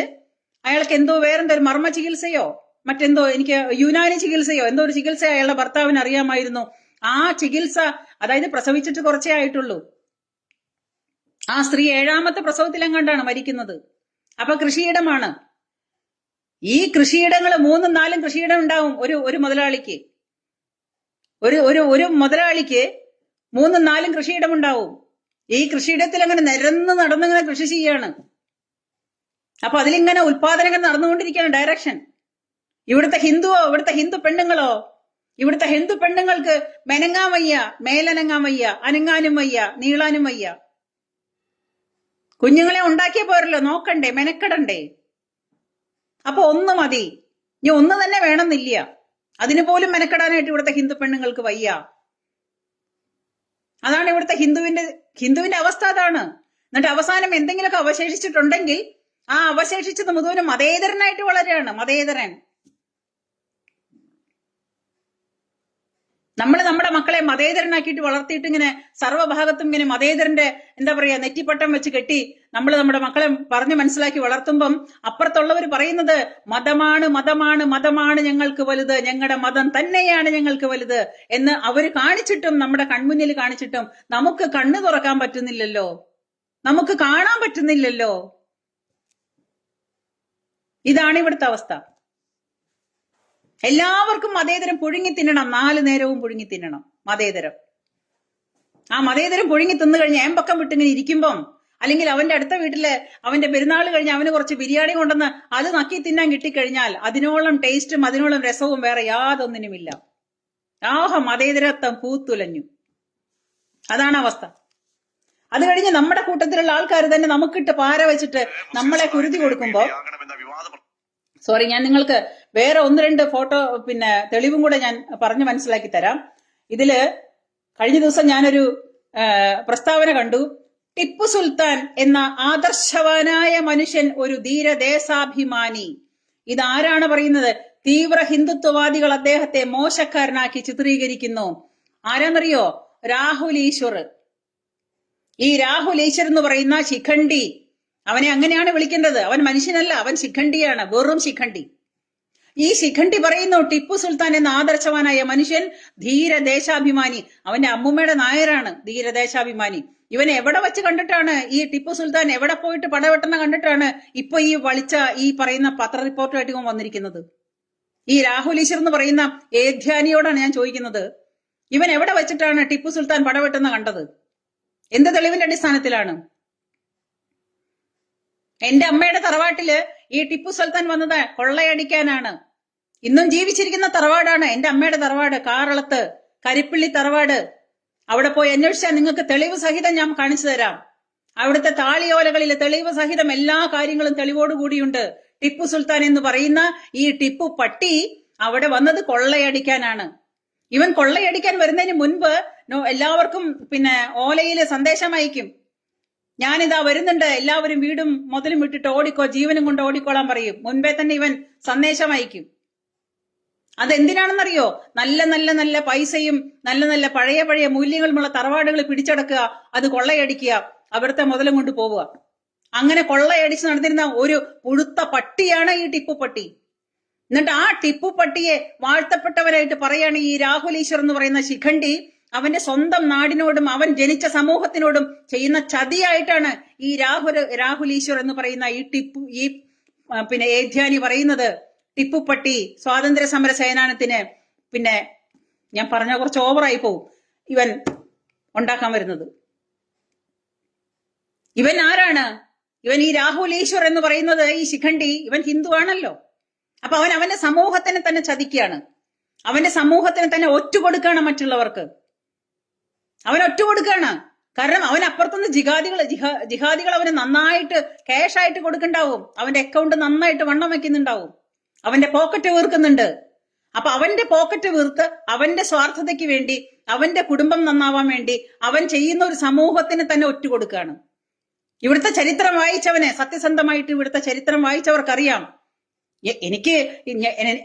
അയാൾക്ക് എന്തോ വേറെന്തോ ഒരു മർമ്മ ചികിത്സയോ മറ്റെന്തോ, എനിക്ക് യുനാനി ചികിത്സയോ എന്തോ ഒരു ചികിത്സ അയാളുടെ ഭർത്താവിന് അറിയാമായിരുന്നു. ആ ചികിത്സ, അതായത് പ്രസവിച്ചിട്ട് കുറച്ചേ ആയിട്ടുള്ളൂ, ആ സ്ത്രീ 7ാമത്തെ പ്രസവത്തിലെങ്ങാണ്ടാണ് മരിക്കുന്നത്. അപ്പൊ കൃഷിയിടമാണ്. ഈ കൃഷിയിടങ്ങൾ 3-4 കൃഷിയിടം ഉണ്ടാവും ഒരു മുതലാളിക്ക്. ഒരു മുതലാളിക്ക് 3-4 കൃഷിയിടം ഉണ്ടാവും. ഈ കൃഷിയിടത്തിൽ അങ്ങനെ നിരന്ന് നടന്നിങ്ങനെ കൃഷി ചെയ്യാണ്. അപ്പൊ അതിലിങ്ങനെ ഉത്പാദനങ്ങൾ നടന്നുകൊണ്ടിരിക്കുകയാണ് ഡയറക്ഷൻ. ഇവിടുത്തെ ഹിന്ദു പെണ്ണുങ്ങളോ, ഇവിടുത്തെ ഹിന്ദു പെണ്ണുങ്ങൾക്ക് മെനങ്ങാൻ വയ്യ, മേലനങ്ങാൻ വയ്യ, അനങ്ങാനും വയ്യ, നീളാനും വയ്യ. കുഞ്ഞുങ്ങളെ ഉണ്ടാക്കിയ പോരല്ലോ, നോക്കണ്ടേ, മെനക്കെടണ്ടേ? അപ്പൊ ഒന്ന് മതി, ഇനി ഒന്ന് തന്നെ വേണമെന്നില്ല. അതിന് പോലും മെനക്കെടാനായിട്ട് ഇവിടുത്തെ ഹിന്ദു പെണ്ണുങ്ങൾക്ക് വയ്യ. അതാണ് ഇവിടുത്തെ ഹിന്ദുവിന്റെ അവസ്ഥ അതാണ്. എന്നിട്ട് അവസാനം എന്തെങ്കിലുമൊക്കെ അവശേഷിച്ചിട്ടുണ്ടെങ്കിൽ ആ അവശേഷിച്ചത് മുഴുവനും മതേതരനായിട്ട് വളരെയാണ്. മതേതരൻ. നമ്മൾ നമ്മുടെ മക്കളെ മതേതരനാക്കിയിട്ട് വളർത്തിയിട്ട് ഇങ്ങനെ സർവ്വഭാഗത്തും ഇങ്ങനെ മതേതരന്റെ എന്താ പറയാ നെറ്റിപ്പട്ടം വെച്ച് കെട്ടി നമ്മൾ നമ്മുടെ മക്കളെ പറഞ്ഞു മനസ്സിലാക്കി വളർത്തുമ്പം അപ്പുറത്തുള്ളവർ പറയുന്നത് മതമാണ് മതമാണ് മതമാണ് ഞങ്ങൾക്ക് വലുത്, ഞങ്ങളുടെ മതം തന്നെയാണ് ഞങ്ങൾക്ക് വലുത് എന്ന് അവര് കാണിച്ചിട്ടും, നമ്മുടെ കൺമുന്നിൽ കാണിച്ചിട്ടും നമുക്ക് കണ്ണു തുറക്കാൻ പറ്റുന്നില്ലല്ലോ, നമുക്ക് കാണാൻ പറ്റുന്നില്ലല്ലോ. ഇതാണ് ഇവിടുത്തെ അവസ്ഥ. എല്ലാവർക്കും മതേതരം പുഴുങ്ങി തിന്നണം, 4 നേരവും പുഴുങ്ങി തിന്നണം മതേതരം. ആ മതേതരം പുഴുങ്ങി തിന്നു കഴിഞ്ഞ് ഏമ്പക്കം വിട്ടിങ്ങനെ ഇരിക്കുമ്പം, അല്ലെങ്കിൽ അവന്റെ അടുത്ത വീട്ടില് അവന്റെ പെരുന്നാൾ കഴിഞ്ഞ് അവന് കുറച്ച് ബിരിയാണി കൊണ്ടുവന്ന് അത് നക്കി തിന്നാൻ കിട്ടിക്കഴിഞ്ഞാൽ അതിനോളം ടേസ്റ്റും അതിനോളം രസവും വേറെ യാതൊന്നിനുമില്ല. മതേതരത്വം പൂത്തുലഞ്ഞു. അതാണ് അവസ്ഥ. അത് കഴിഞ്ഞ് നമ്മുടെ കൂട്ടത്തിലുള്ള ആൾക്കാർ തന്നെ നമുക്കിട്ട് പാര വെച്ചിട്ട് നമ്മളെ കുരുതി കൊടുക്കുമ്പോ, സോറി, ഞാൻ നിങ്ങൾക്ക് വേറെ 1-2 ഫോട്ടോ തെളിവും കൂടെ ഞാൻ പറഞ്ഞു മനസ്സിലാക്കി തരാം. ഇതില് കഴിഞ്ഞ ദിവസം ഞാനൊരു പ്രസ്താവന കണ്ടു. ടിപ്പു സുൽത്താൻ എന്ന ആദർശവാനായ മനുഷ്യൻ ഒരു ധീരദേശാഭിമാനി. ഇതാരാണ് പറയുന്നത്? തീവ്ര ഹിന്ദുത്വവാദികൾ അദ്ദേഹത്തെ മോശക്കാരനാക്കി ചിത്രീകരിക്കുന്നു. ആരാന്നറിയോ? രാഹുൽ ഈശ്വർ. ഈ രാഹുൽ ഈശ്വർ എന്ന് പറയുന്ന ശിഖണ്ഡി, അവനെ അങ്ങനെയാണ് വിളിക്കേണ്ടത്. അവൻ മനുഷ്യനല്ല, അവൻ ശിഖണ്ഡിയാണ്, വെറും ശിഖണ്ഡി. ഈ ശിഖണ്ഡി പറയുന്നു ടിപ്പു സുൽത്താൻ എന്ന ആദർശവാനായ മനുഷ്യൻ ധീരദേശാഭിമാനി. അവന്റെ അമ്മുമ്മയുടെ നായരാണ് ധീരദേശാഭിമാനി. ഇവൻ എവിടെ വെച്ച് കണ്ടിട്ടാണ്, ഈ ടിപ്പു സുൽത്താൻ എവിടെ പോയിട്ട് പടവെട്ടണ കണ്ടിട്ടാണ് ഇപ്പൊ ഈ ഈ പറയുന്ന പത്ര റിപ്പോർട്ടുമായിട്ട് ഇവൻ വന്നിരിക്കുന്നത്? ഈ രാഹുൽ ഈശ്വർ എന്ന് പറയുന്ന ഏധ്യാനിയോടാണ് ഞാൻ ചോദിക്കുന്നത്, ഇവൻ എവിടെ വെച്ചിട്ടാണ് ടിപ്പു സുൽത്താൻ പടവെട്ടുന്ന കണ്ടത്? എന്ത് തെളിവിന്റെ അടിസ്ഥാനത്തിലാണ്? എന്റെ അമ്മയുടെ തറവാട്ടില് ഈ ടിപ്പു സുൽത്താൻ വന്നത് കൊള്ളയടിക്കാനാണ്. ഇന്നും ജീവിച്ചിരിക്കുന്ന തറവാടാണ് എന്റെ അമ്മയുടെ തറവാട്, കാറളത്ത് കരിപ്പിള്ളി തറവാട്. അവിടെ പോയി അന്വേഷിച്ചാൽ നിങ്ങൾക്ക് തെളിവ് സഹിതം ഞാൻ കാണിച്ചു തരാം. അവിടുത്തെ താളിയോലകളിലെ തെളിവ് സഹിതം എല്ലാ കാര്യങ്ങളും തെളിവോടുകൂടിയുണ്ട്. ടിപ്പു സുൽത്താൻ എന്ന് പറയുന്ന ഈ ടിപ്പു പട്ടി അവിടെ വന്നത് കൊള്ളയടിക്കാനാണ്. ഇവൻ കൊള്ളയടിക്കാൻ വരുന്നതിന് മുൻപ് എല്ലാവർക്കും ഓലയില് സന്ദേശം അയക്കും. ഞാനിതാ വരുന്നുണ്ട്, എല്ലാവരും വീടും മുതലും വിട്ടിട്ട് ഓടിക്കോ, ജീവനും കൊണ്ട് ഓടിക്കോളാൻ പറയും. മുൻപേ തന്നെ ഇവൻ സന്ദേശം അയക്കും. അതെന്തിനാണെന്നറിയോ? നല്ല നല്ല നല്ല പൈസയും നല്ല നല്ല പഴയ മൂല്യങ്ങളുമുള്ള തറവാടുകൾ പിടിച്ചടക്കുക, അത് കൊള്ളയടിക്കുക, അവിടുത്തെ മുതലും കൊണ്ട് പോവുക. അങ്ങനെ കൊള്ളയടിച്ച് നടന്നിരുന്ന ഒരു പുഴുത്ത പട്ടിയാണ് ഈ ടിപ്പു പട്ടി. എന്നിട്ട് ആ ടിപ്പു പട്ടിയെ വാഴ്ത്തപ്പെട്ടവരായിട്ട് പറയാണ് ഈ രാഹുൽ ഈശ്വർ എന്ന് പറയുന്ന ശിഖണ്ഡി അവന്റെ സ്വന്തം നാടിനോടും അവൻ ജനിച്ച സമൂഹത്തിനോടും ചെയ്യുന്ന ചതിയായിട്ടാണ് ഈ രാഹുൽ ഈശ്വർ എന്ന് പറയുന്ന ഈ ഏധ്യാനി പറയുന്നത്. ടിപ്പു പട്ടി സ്വാതന്ത്ര്യ സമര സേനാനത്തിന് ഞാൻ പറഞ്ഞ കുറച്ച് ഓവറായി പോവും ഇവൻ ഉണ്ടാക്കാൻ വരുന്നത്. ഇവൻ ആരാണ്? ഇവൻ ഈ രാഹുൽ ഈശ്വർ എന്ന് പറയുന്നത് ഈ ശിഖണ്ഡി, ഇവൻ ഹിന്ദു ആണല്ലോ. അപ്പൊ അവൻ അവന്റെ സമൂഹത്തിനെ തന്നെ ചതിക്കുകയാണ്. അവന്റെ സമൂഹത്തിനെ തന്നെ ഒറ്റുകൊടുക്കുകയാണ് മറ്റുള്ളവർക്ക്. അവൻ ഒറ്റുകൊടുക്കുകയാണ്. കാരണം അവൻ അപ്പുറത്തുനിന്ന് ജിഹാദികൾ അവന് നന്നായിട്ട് ക്യാഷായിട്ട് കൊടുക്കണ്ടാവും. അവന്റെ അക്കൗണ്ട് നന്നായിട്ട് വണ്ണം വെക്കുന്നുണ്ടാവും. അവന്റെ പോക്കറ്റ് വീർക്കുന്നുണ്ട്. അപ്പൊ അവന്റെ പോക്കറ്റ് വീർത്ത് അവന്റെ സ്വാർത്ഥതയ്ക്ക് വേണ്ടി, അവന്റെ കുടുംബം നന്നാവാൻ വേണ്ടി അവൻ ചെയ്യുന്ന ഒരു സമൂഹത്തിന് തന്നെ ഒറ്റുകൊടുക്കുകയാണ്. ഇവിടുത്തെ ചരിത്രം വായിച്ചവന്, സത്യസന്ധമായിട്ട് ഇവിടുത്തെ ചരിത്രം വായിച്ചവർക്കറിയാം.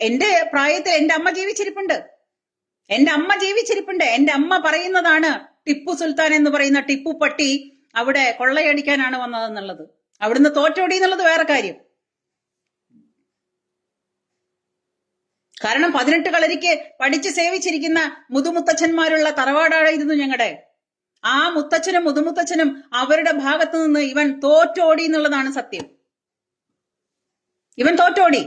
എന്റെ പ്രായത്തിൽ എന്റെ അമ്മ ജീവിച്ചിരിപ്പുണ്ട്. എന്റെ അമ്മ പറയുന്നതാണ് ടിപ്പു സുൽത്താൻ എന്ന് പറയുന്ന ടിപ്പു പട്ടി അവിടെ കൊള്ളയടിക്കാനാണ് വന്നതെന്നുള്ളത്. അവിടുന്ന് തോറ്റോടി എന്നുള്ളത് വേറെ കാര്യം. കാരണം 18 കളരിക്ക് പഠിച്ച് സേവിച്ചിരിക്കുന്ന മുതുമുത്തച്ഛന്മാരുള്ള തറവാടായിരുന്നു ഞങ്ങളുടെ. ആ മുത്തച്ഛനും മുതുമുത്തച്ഛനും അവരുടെ ഭാഗത്തു നിന്ന് ഇവൻ തോറ്റോടി എന്നുള്ളതാണ് സത്യം. ഇവൻ തോറ്റോടി.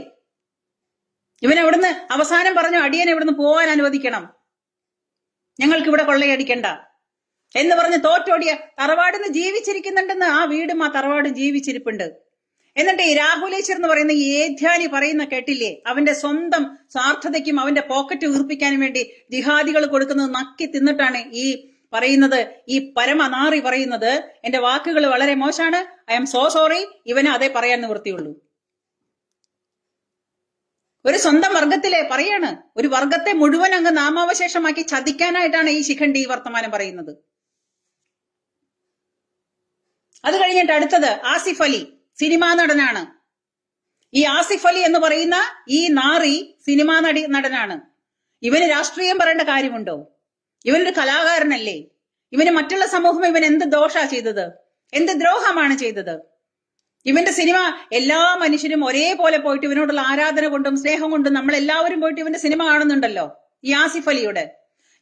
ഇവൻ എവിടുന്ന് അവസാനം പറഞ്ഞു, അടിയനെ ഇവിടുന്ന് പോവാൻ അനുവദിക്കണം, ഞങ്ങൾക്ക് ഇവിടെ കൊള്ളയടിക്കണ്ട എന്ന് പറഞ്ഞ് തോറ്റോടിയ തറവാടിന്ന് ജീവിച്ചിരിക്കുന്നുണ്ടെന്ന്. ആ വീടും ആ തറവാടും ജീവിച്ചിരിപ്പുണ്ട്. എന്നിട്ട് ഈ രാഹുലേശ്വർ എന്ന് പറയുന്ന ഈ ഏധ്യാനി പറയുന്ന കേട്ടില്ലേ, അവന്റെ സ്വന്തം സ്വാർത്ഥതയ്ക്കും അവന്റെ പോക്കറ്റ് വീർപ്പിക്കാനും വേണ്ടി ജിഹാദികൾ കൊടുക്കുന്നത് നക്കി തിന്നിട്ടാണ് ഈ പറയുന്നത്, ഈ പരമനാറി പറയുന്നത്. എന്റെ വാക്കുകൾ വളരെ മോശമാണ്, ഐ എം സോ സോറി. ഇവന് അതേ പറയാൻ നിവൃത്തിയുള്ളൂ. ഒരു സ്വന്തം വർഗത്തിലെ പറയാണ്, ഒരു വർഗത്തെ മുഴുവൻ അങ്ങ് നാമാവശേഷമാക്കി ചതിക്കാനായിട്ടാണ് ഈ ശിഖണ്ഡി ഈ വർത്തമാനം പറയുന്നത്. അത് കഴിഞ്ഞിട്ട് അടുത്തത് ആസിഫ് അലി, സിനിമാ നടനാണ്. ഈ ആസിഫ് അലി എന്ന് പറയുന്ന ഈ നാറി സിനിമാ നടനാണ്. ഇവന് രാഷ്ട്രീയം പറയേണ്ട കാര്യമുണ്ടോ? ഇവനൊരു കലാകാരനല്ലേ? ഇവന് മറ്റുള്ള സമൂഹം ഇവൻ എന്ത് ദോഷാ ചെയ്തത്, എന്ത് ദ്രോഹമാണ് ചെയ്തത്? ഇവന്റെ സിനിമ എല്ലാ മനുഷ്യരും ഒരേപോലെ പോയിട്ട് ഇവനോടുള്ള ആരാധന കൊണ്ടും സ്നേഹം കൊണ്ടും നമ്മളെല്ലാവരും പോയിട്ട് ഇവന്റെ സിനിമ കാണുന്നുണ്ടല്ലോ. ഈ ആസിഫ് അലിയുടെ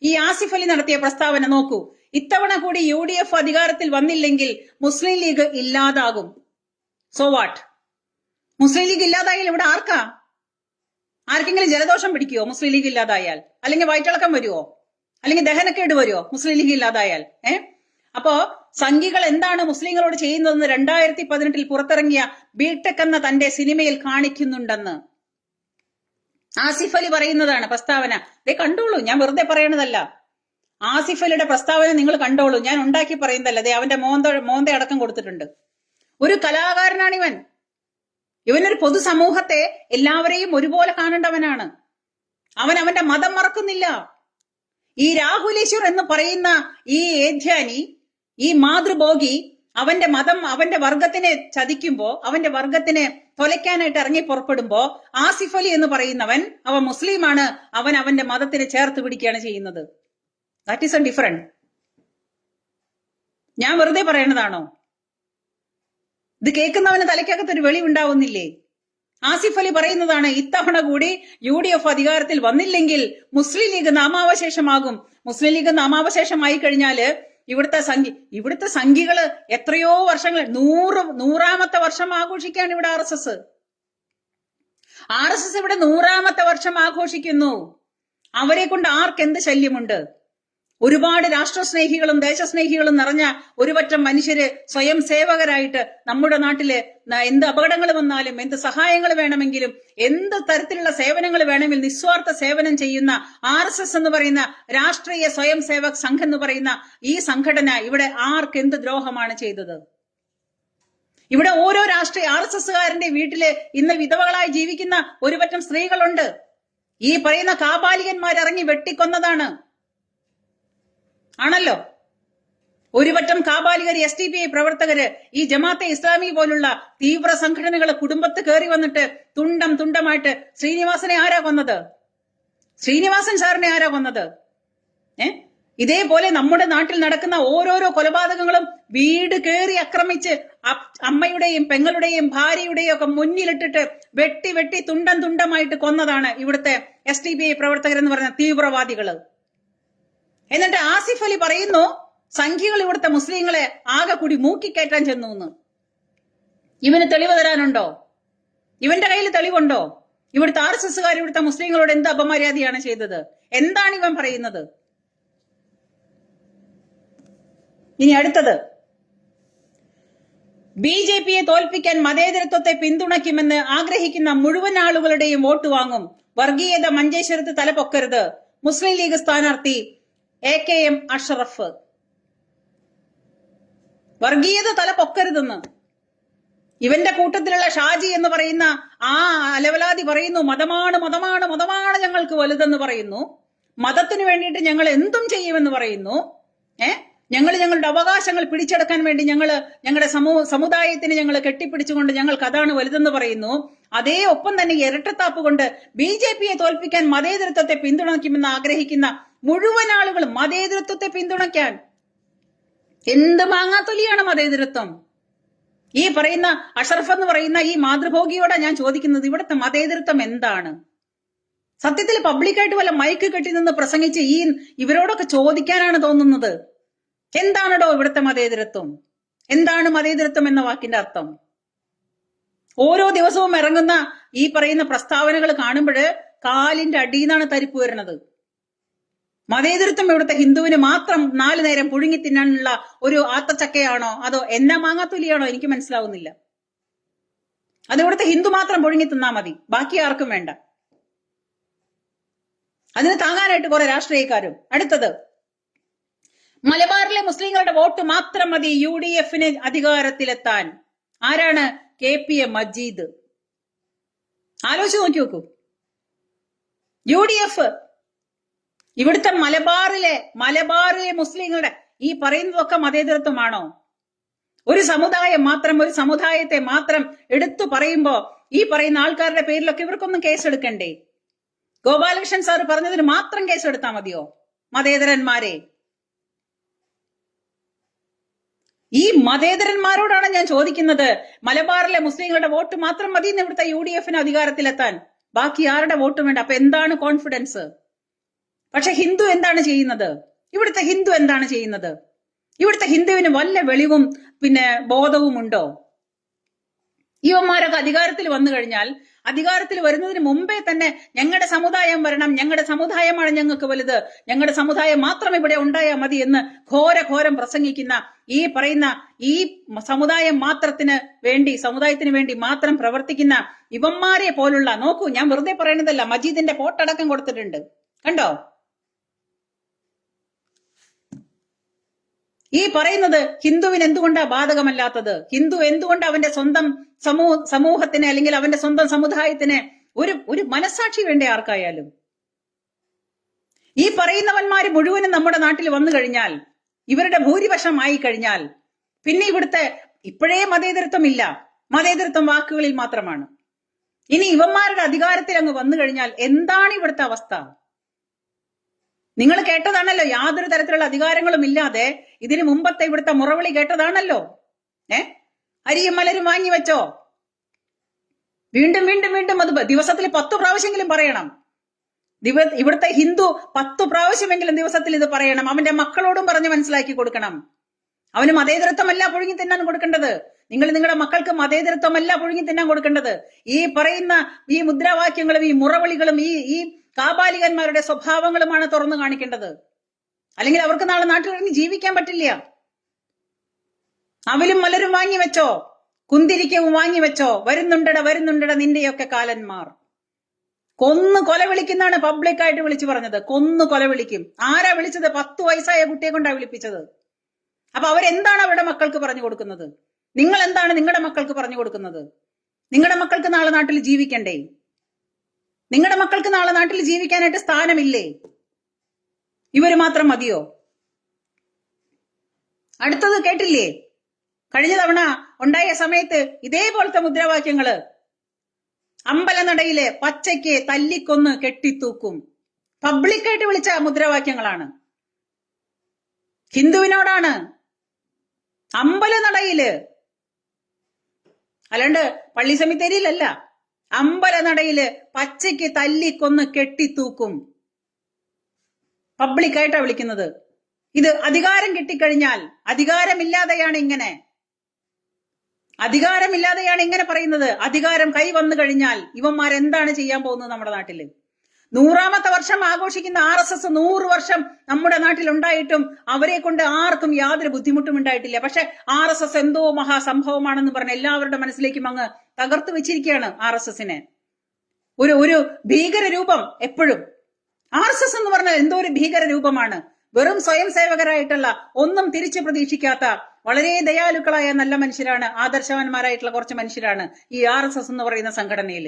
ഈ ആസിഫ് അലി നടത്തിയ പ്രസ്താവന നോക്കൂ. ഇത്തവണ കൂടി UDF അധികാരത്തിൽ വന്നില്ലെങ്കിൽ മുസ്ലിം ലീഗ് ഇല്ലാതാകും. So what? മുസ്ലിം ലീഗ് ഇല്ലാതായാൽ ഇവിടെ ആർക്കെങ്കിലും ജലദോഷം പിടിക്കുവോ മുസ്ലിം ലീഗ് ഇല്ലാതായാൽ? അല്ലെങ്കിൽ വയറ്റിളക്കം വരുവോ? അല്ലെങ്കിൽ ദഹനക്കേട് വരുവോ മുസ്ലിം ലീഗ് ഇല്ലാതായാൽ? അപ്പോ സംഘികൾ എന്താണ് മുസ്ലിങ്ങളോട് ചെയ്യുന്നതെന്ന് 2018 പുറത്തിറങ്ങിയ ബിടെക് എന്ന തന്റെ സിനിമയിൽ കാണിക്കുന്നുണ്ടെന്ന് ആസിഫ് അലി പറയുന്നതാണ് പ്രസ്താവന. ദേ കണ്ടോളൂ, ഞാൻ വെറുതെ പറയണതല്ല. ആസിഫ് അലിയുടെ പ്രസ്താവന നിങ്ങൾ കണ്ടോളൂ, ഞാൻ ഉണ്ടാക്കി പറയുന്നതല്ല. ദേ അവന്റെ മോന്ത അടക്കം കൊടുത്തിട്ടുണ്ട്. ഒരു കലാകാരനാണ് ഇവൻ. ഇവനൊരു പൊതുസമൂഹത്തെ എല്ലാവരെയും ഒരുപോലെ കാണേണ്ടവനാണ്. അവന്റെ മതം മറക്കുന്നില്ല. ഈ രാഹുലേശ്വർ എന്ന് പറയുന്ന ഈ ഏധ്യാനി, ഈ മാതൃഭോഗി അവന്റെ മതം, അവന്റെ വർഗത്തിനെ ചതിക്കുമ്പോ, അവന്റെ വർഗത്തിനെ തൊലയ്ക്കാനായിട്ട് ഇറങ്ങി പുറപ്പെടുമ്പോ ആസിഫ് അലി എന്ന് പറയുന്നവൻ, അവൻ മുസ്ലിമാണ്, അവന്റെ മതത്തിനെ ചേർത്ത് പിടിക്കുകയാണ് ചെയ്യുന്നത്. That is A different. ഞാൻ വെറുതെ പറയണതാണോ? ഇത് കേൾക്കുന്നവന് തലയ്ക്കകത്തൊരു വെളിവുണ്ടാവുന്നില്ലേ? ആസിഫ് അലി പറയുന്നതാണ്, ഇത്തവണ കൂടി UDF അധികാരത്തിൽ വന്നില്ലെങ്കിൽ മുസ്ലിം ലീഗ് നാമാവശേഷമാകും. മുസ്ലിം ലീഗ് നാമാവശേഷമായി കഴിഞ്ഞാല് ഇവിടുത്തെ സംഘികള് എത്രയോ വർഷങ്ങൾ, 100ാമത്തെ വർഷം ആഘോഷിക്കുകയാണ് ഇവിടെ RSS ഇവിടെ 100ാമത്തെ വർഷം ആഘോഷിക്കുന്നു. അവരെ കൊണ്ട് ആർക്കെന്ത് ശല്യമുണ്ട്? ഒരുപാട് രാഷ്ട്രസ്നേഹികളും ദേശസ്നേഹികളും നിറഞ്ഞ ഒരുപറ്റം മനുഷ്യര് സ്വയം സേവകരായിട്ട് നമ്മുടെ നാട്ടില് എന്ത് അപകടങ്ങൾ വന്നാലും, എന്ത് സഹായങ്ങൾ വേണമെങ്കിലും, എന്ത് തരത്തിലുള്ള സേവനങ്ങൾ വേണമെങ്കിലും നിസ്വാർത്ഥ സേവനം ചെയ്യുന്ന RSS എന്ന് പറയുന്ന രാഷ്ട്രീയ സ്വയം സേവക് സംഘം എന്ന് പറയുന്ന ഈ സംഘടന ഇവിടെ ആർക്കെന്ത് ദ്രോഹമാണ് ചെയ്തത്? ഇവിടെ ഓരോ RSSകാരന്റെ വീട്ടില് ഇന്ന് വിധവകളായി ജീവിക്കുന്ന ഒരുപറ്റം സ്ത്രീകളുണ്ട്. ഈ പറയുന്ന കാപാലികന്മാരിറങ്ങി വെട്ടിക്കൊന്നതാണ് ആണല്ലോ. ഒരുപറ്റം കാപാലികർ, SDPI പ്രവർത്തകര്, ഈ ജമാഅത്തെ ഇസ്ലാമി പോലുള്ള തീവ്ര സംഘടനകളെ കുടുംബത്ത് കയറി വന്നിട്ട് തുണ്ടമായിട്ട് ശ്രീനിവാസനെ ആരാ കൊന്നത്? ശ്രീനിവാസൻ സാറിനെ ആരാ കൊന്നത്? ഇതേപോലെ നമ്മുടെ നാട്ടിൽ നടക്കുന്ന ഓരോരോ കൊലപാതകങ്ങളും വീട് കയറി ആക്രമിച്ച് അമ്മയുടെയും പെങ്ങളുടെയും ഭാര്യയുടെയും ഒക്കെ മുന്നിലിട്ടിട്ട് വെട്ടി തുണ്ടമായിട്ട് കൊന്നതാണ് ഇവിടുത്തെ SDPI പ്രവർത്തകരെന്ന് പറഞ്ഞ തീവ്രവാദികള്. എന്നിട്ട് ആസിഫ് അലി പറയുന്നു, സംഘികൾ ഇവിടുത്തെ മുസ്ലിങ്ങളെ ആകെ കൂടി മൂക്കിക്കയറ്റാൻ ചെന്നു എന്ന്. ഇവന് തെളിവ് തരാനുണ്ടോ? ഇവന്റെ കയ്യിൽ തെളിവുണ്ടോ? ഇവിടുത്തെ RSSകാർ ഇവിടുത്തെ മുസ്ലിങ്ങളോട് എന്ത് അപമര്യാദയാണ് ചെയ്തത്? എന്താണ് ഇവൻ പറയുന്നത്? ഇനി അടുത്തത്, BJPയെ തോൽപ്പിക്കാൻ മതേതരത്വത്തെ പിന്തുണയ്ക്കുമെന്ന് ആഗ്രഹിക്കുന്ന മുഴുവൻ ആളുകളുടെയും വോട്ട് വാങ്ങും. വർഗീയത മഞ്ചേശ്വരത്ത് തലപൊക്കരുത്. മുസ്ലിം ലീഗ് സ്ഥാനാർത്ഥി AKM അഷ്റഫ്. വർഗീയത തലപൊക്കരുതെന്ന് ഇവന്റെ കൂട്ടത്തിലുള്ള ഷാജി എന്ന് പറയുന്ന ആ അലവലാതി പറയുന്നു. മതമാണ് ഞങ്ങൾക്ക് വലുതെന്ന് പറയുന്നു. മതത്തിന് വേണ്ടിയിട്ട് ഞങ്ങൾ എന്തും ചെയ്യുമെന്ന് പറയുന്നു. ഞങ്ങളുടെ അവകാശങ്ങൾ പിടിച്ചെടുക്കാൻ വേണ്ടി ഞങ്ങളുടെ സമുദായത്തിന് ഞങ്ങൾ കെട്ടിപ്പിടിച്ചുകൊണ്ട് ഞങ്ങൾക്ക് അതാണ് വലുതെന്ന് പറയുന്നു. അതേ ഒപ്പം തന്നെ ഇരട്ടത്താപ്പ് കൊണ്ട് BJPയെ തോൽപ്പിക്കാൻ മതേതരത്വത്തെ പിന്തുണയ്ക്കുമെന്ന് ആഗ്രഹിക്കുന്ന മുഴുവൻ ആളുകളും മതേതരത്വത്തെ പിന്തുണയ്ക്കാൻ. എന്ത് മാങ്ങാത്തൊലിയാണ് മതേതരത്വം? ഈ പറയുന്ന അഷറഫ് എന്ന് പറയുന്ന ഈ മാതൃഭോഗിയോടെ ഞാൻ ചോദിക്കുന്നത്, ഇവിടുത്തെ മതേതരത്വം എന്താണ്? സത്യത്തിൽ പബ്ലിക്കായിട്ട് വല്ല മൈക്ക് കെട്ടി നിന്ന് പ്രസംഗിച്ച് ഇവരോടൊക്കെ ചോദിക്കാനാണ് തോന്നുന്നത്. എന്താണോ ഇവിടുത്തെ മതേതരത്വം? എന്താണ് മതേതരത്വം എന്ന വാക്കിന്റെ അർത്ഥം? ഓരോ ദിവസവും ഇറങ്ങുന്ന ഈ പറയുന്ന പ്രസ്താവനകൾ കാണുമ്പോൾ കാലിന്റെ അടിയിന്നാണ് തരിപ്പ് വരുന്നത്. മതേതരത്വം ഇവിടുത്തെ ഹിന്ദുവിന് മാത്രം 4 നേരം പുഴുങ്ങി തിന്നാനുള്ള ഒരു ആത്തച്ചക്കയാണോ അതോ എന്നാ മാങ്ങാത്തൊലിയാണോ എനിക്ക് മനസ്സിലാവുന്നില്ല. അത് ഇവിടുത്തെ ഹിന്ദു മാത്രം പുഴുങ്ങി തിന്നാ മതി, ബാക്കി ആർക്കും വേണ്ട. അതിന് താങ്ങാനായിട്ട് കുറെ രാഷ്ട്രീയക്കാരും. അടുത്തത്, മലബാറിലെ മുസ്ലിങ്ങളുടെ വോട്ട് മാത്രം മതി UDF അധികാരത്തിലെത്താൻ. ആരാണ്? KPM മജീദ്. ആലോചിച്ച് നോക്കി നോക്കൂ. UDF ഇവിടുത്തെ മലബാറിലെ മുസ്ലിങ്ങളുടെ ഈ പറയുന്നതൊക്കെ മതേതരത്വമാണോ? ഒരു സമുദായം മാത്രം, ഒരു സമുദായത്തെ മാത്രം എടുത്തു പറയുമ്പോ ഈ പറയുന്ന ആൾക്കാരുടെ പേരിലൊക്കെ ഇവർക്കൊന്നും കേസെടുക്കണ്ടേ? ഗോപാലകൃഷ്ണൻ സാർ പറഞ്ഞതിന് മാത്രം കേസെടുത്താൽ മതിയോ? മതേതരന്മാരെ, ഈ മതേതരന്മാരോടാണ് ഞാൻ ചോദിക്കുന്നത്. മലബാറിലെ മുസ്ലിങ്ങളുടെ വോട്ട് മാത്രം മതി ഇവിടുത്തെ UDF അധികാരത്തിലെത്താൻ, ബാക്കി ആരുടെ വോട്ടും വേണ്ട. അപ്പൊ എന്താണ് കോൺഫിഡൻസ്? പക്ഷെ ഹിന്ദു എന്താണ് ചെയ്യുന്നത്? ഇവിടുത്തെ ഹിന്ദു എന്താണ് ചെയ്യുന്നത്? ഇവിടുത്തെ ഹിന്ദുവിന് വല്ല വെളിവും ബോധവും ഉണ്ടോ? ഇവന്മാരൊക്കെ അധികാരത്തിൽ വന്നു കഴിഞ്ഞാൽ, അധികാരത്തിൽ വരുന്നതിന് മുമ്പേ തന്നെ ഞങ്ങളുടെ സമുദായം വരണം, ഞങ്ങളുടെ സമുദായമാണ് ഞങ്ങൾക്ക് വലുത്, ഞങ്ങളുടെ സമുദായം മാത്രം ഇവിടെ ഉണ്ടായാൽ മതി എന്ന് ഘോരം പ്രസംഗിക്കുന്ന ഈ പറയുന്ന ഈ സമുദായത്തിന് വേണ്ടി മാത്രം പ്രവർത്തിക്കുന്ന ഇവന്മാരെ പോലുള്ള, നോക്കൂ, ഞാൻ വെറുതെ പറയുന്നതല്ല, മജീദിന്റെ ഫോട്ടടക്കം കൊടുത്തിട്ടുണ്ട്, കണ്ടോ? ഈ പറയുന്നത് ഹിന്ദുവിന് എന്തുകൊണ്ടാ ബാധകമല്ലാത്തത്? ഹിന്ദു എന്തുകൊണ്ട് അവന്റെ സ്വന്തം സമൂഹത്തിന് അല്ലെങ്കിൽ അവന്റെ സ്വന്തം സമുദായത്തിന് ഒരു മനസാക്ഷി വേണ്ടേ ആർക്കായാലും? ഈ പറയുന്നവന്മാര് മുഴുവനും നമ്മുടെ നാട്ടിൽ വന്നു കഴിഞ്ഞാൽ, ഇവരുടെ ഭൂരിപക്ഷമായി കഴിഞ്ഞാൽ, പിന്നെ ഇപ്പോഴേ മതേതരത്വം ഇല്ല, മതേതരത്വം വാക്കുകളിൽ മാത്രമാണ്. ഇനി ഇവന്മാരുടെ അധികാരത്തിൽ അങ്ങ് വന്നു കഴിഞ്ഞാൽ എന്താണ് ഇവിടുത്തെ അവസ്ഥ? നിങ്ങൾ കേട്ടതാണല്ലോ, യാതൊരു തരത്തിലുള്ള അധികാരങ്ങളും ഇല്ലാതെ ഇതിനു മുമ്പത്തെ ഇവിടുത്തെ മുറവിളി കേട്ടതാണല്ലോ. അരിയും മലരും വാങ്ങി വെച്ചോ? വീണ്ടും അത് ദിവസത്തിൽ 10 പ്രാവശ്യമെങ്കിലും പറയണം. ഇവിടുത്തെ ഹിന്ദു 10 പ്രാവശ്യമെങ്കിലും ദിവസത്തിൽ ഇത് പറയണം. അവന്റെ മക്കളോടും പറഞ്ഞ് മനസ്സിലാക്കി കൊടുക്കണം. അവന് മതേതരത്വമല്ല പുഴുങ്ങി തിന്നാൻ കൊടുക്കേണ്ടത്. നിങ്ങൾ നിങ്ങളുടെ മക്കൾക്ക് മതേതരത്വമല്ല പുഴുങ്ങി തിന്നാൻ കൊടുക്കേണ്ടത്. ഈ പറയുന്ന ഈ മുദ്രാവാക്യങ്ങളും ഈ മുറവിളികളും ഈ കാപാലികന്മാരുടെ സ്വഭാവങ്ങളുമാണ് തുറന്നു കാണിക്കേണ്ടത്. അല്ലെങ്കിൽ അവർക്ക് നാളെ നാട്ടിലിറങ്ങി ജീവിക്കാൻ പറ്റില്ല. അവലും മലരും വാങ്ങി വെച്ചോ, കുന്തിരിക്കവും വാങ്ങി വെച്ചോ, വരുന്നുണ്ടട നിന്റെയൊക്കെ കാലന്മാർ. കൊന്നു കൊല വിളിക്കുന്നാണ് പബ്ലിക്കായിട്ട് വിളിച്ചു പറഞ്ഞത്. കൊന്നു കൊല വിളിക്കും. ആരാ വിളിച്ചത്? 10 വയസ്സായ കുട്ടിയെ കൊണ്ടാ വിളിപ്പിച്ചത്. അപ്പൊ അവരെന്താണ് അവരുടെ മക്കൾക്ക് പറഞ്ഞു കൊടുക്കുന്നത്? നിങ്ങൾ എന്താണ് നിങ്ങളുടെ മക്കൾക്ക് പറഞ്ഞു കൊടുക്കുന്നത്? നിങ്ങളുടെ മക്കൾക്ക് നാളെ നാട്ടിൽ ജീവിക്കണ്ടേ? നിങ്ങളുടെ മക്കൾക്ക് നാളെ നാട്ടിൽ ജീവിക്കാനായിട്ട് സ്ഥാനമില്ലേ? ഇവര് മാത്രം മതിയോ? അടുത്തത് കേട്ടില്ലേ? കഴിഞ്ഞ തവണ ഉണ്ടായ സമയത്ത് ഇതേപോലത്തെ മുദ്രാവാക്യങ്ങള് അമ്പലനടയിലെ പച്ചയ്ക്ക് തല്ലിക്കൊന്ന് കെട്ടിത്തൂക്കും, പബ്ലിക്കായിട്ട് വിളിച്ച മുദ്രാവാക്യങ്ങളാണ്. ഹിന്ദുവിനോടാണ്, അമ്പലനടയില്, അല്ലാണ്ട് പള്ളി സെമിത്തേരിയിലല്ല, അമ്പലനടയില് പച്ചയ്ക്ക് തല്ലിക്കൊന്ന് കെട്ടിത്തൂക്കും, പബ്ലിക്കായിട്ടാ വിളിക്കുന്നത്. ഇത് അധികാരം കിട്ടിക്കഴിഞ്ഞാൽ, അധികാരമില്ലാതെയാണ് ഇങ്ങനെ പറയുന്നത്. അധികാരം കൈ വന്നു കഴിഞ്ഞാൽ ഇവന്മാരെന്താണ് ചെയ്യാൻ പോകുന്നത് നമ്മുടെ നാട്ടില്? 100ാമത്തെ വർഷം ആഘോഷിക്കുന്ന RSS 100 വർഷം നമ്മുടെ നാട്ടിൽ ഉണ്ടായിട്ടും അവരെ കൊണ്ട് ആർക്കും യാതൊരു ബുദ്ധിമുട്ടും ഉണ്ടായിട്ടില്ല. പക്ഷെ RSS എന്തോ മഹാസംഭവമാണെന്ന് പറഞ്ഞ് എല്ലാവരുടെ മനസ്സിലേക്കും അങ്ങ് തകർത്തു വെച്ചിരിക്കുകയാണ് RSSനെ. ഒരു ഭീകര രൂപം എപ്പോഴും. RSS എന്ന് പറഞ്ഞാൽ എന്തോ ഒരു ഭീകര രൂപമാണ്. വെറും സ്വയം സേവകരായിട്ടുള്ള, ഒന്നും തിരിച്ചു പ്രതീക്ഷിക്കാത്ത, വളരെ ദയാലുക്കളായ നല്ല മനുഷ്യരാണ്, ആദർശവാന്മാരായിട്ടുള്ള കുറച്ച് മനുഷ്യരാണ് ഈ RSS എന്ന് പറയുന്ന സംഘടനയിൽ.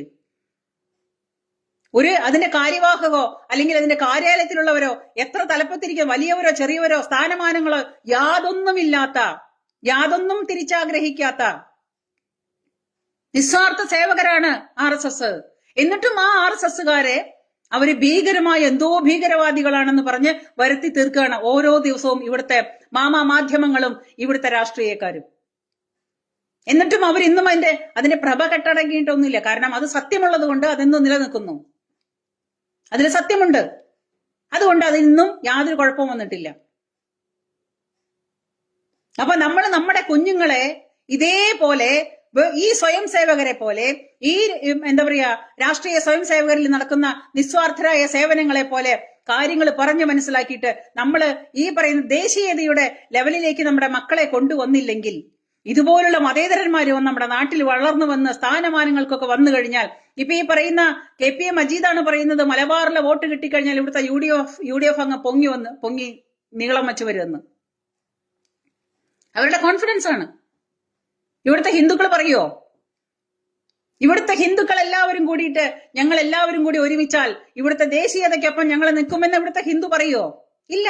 അതിന്റെ കാര്യവാഹകോ അല്ലെങ്കിൽ അതിന്റെ കാര്യാലയത്തിലുള്ളവരോ, എത്ര തലപ്പത്തിരിക്കും, വലിയവരോ ചെറിയവരോ, സ്ഥാനമാനങ്ങളോ യാതൊന്നുമില്ലാത്ത, യാതൊന്നും തിരിച്ചാഗ്രഹിക്കാത്ത നിസ്വാർത്ഥ സേവകരാണ് RSS. എന്നിട്ടും ആ RSSകാരെ അവര് ഭീകരമായ എന്തോ ഭീകരവാദികളാണെന്ന് പറഞ്ഞ് വരുത്തി തീർക്കുകയാണ് ഓരോ ദിവസവും ഇവിടുത്തെ മാധ്യമങ്ങളും ഇവിടുത്തെ രാഷ്ട്രീയക്കാരും. എന്നിട്ടും അവരിന്നും അതിന്റെ പ്രഭ കെട്ടടങ്ങിയിട്ടൊന്നുമില്ല. കാരണം അത് സത്യമുള്ളത് കൊണ്ട് അതെന്നും നിലനിൽക്കുന്നു. അതിൽ സത്യമുണ്ട്, അതുകൊണ്ട് അതിന്നും യാതൊരു കുഴപ്പവും വന്നിട്ടില്ല. അപ്പൊ നമ്മൾ നമ്മുടെ കുഞ്ഞുങ്ങളെ ഇതേപോലെ ഈ സ്വയം സേവകരെ പോലെ, ഈ എന്താ പറയാ രാഷ്ട്രീയ സ്വയം സേവകരിൽ നടക്കുന്ന നിസ്വാർത്ഥരായ സേവനങ്ങളെ പോലെ കാര്യങ്ങൾ പറഞ്ഞു മനസ്സിലാക്കിയിട്ട് നമ്മൾ ഈ പറയുന്ന ദേശീയതയുടെ ലെവലിലേക്ക് നമ്മുടെ മക്കളെ കൊണ്ടുവന്നില്ലെങ്കിൽ, ഇതുപോലുള്ള മതേതരന്മാര് നമ്മുടെ നാട്ടിൽ വളർന്നു വന്ന് സ്ഥാനമാനങ്ങൾക്കൊക്കെ വന്നു കഴിഞ്ഞാൽ, ഇപ്പൊ ഈ പറയുന്ന KPA മജീദാണ് പറയുന്നത് മലബാറിലെ വോട്ട് കിട്ടിക്കഴിഞ്ഞാൽ ഇവിടുത്തെ UDF അങ്ങ് പൊങ്ങി നീളം വെച്ച് വരുമെന്ന്. അവരുടെ കോൺഫിഡൻസ് ആണ്. ഇവിടുത്തെ ഹിന്ദുക്കൾ പറയുമോ? ഇവിടുത്തെ ഹിന്ദുക്കൾ എല്ലാവരും കൂടിയിട്ട് ഞങ്ങൾ എല്ലാവരും കൂടി ഒരുമിച്ചാൽ ഇവിടുത്തെ ദേശീയതയ്ക്കൊപ്പം ഞങ്ങൾ നിൽക്കുമെന്ന് ഇവിടുത്തെ ഹിന്ദു പറയുമോ? ഇല്ല,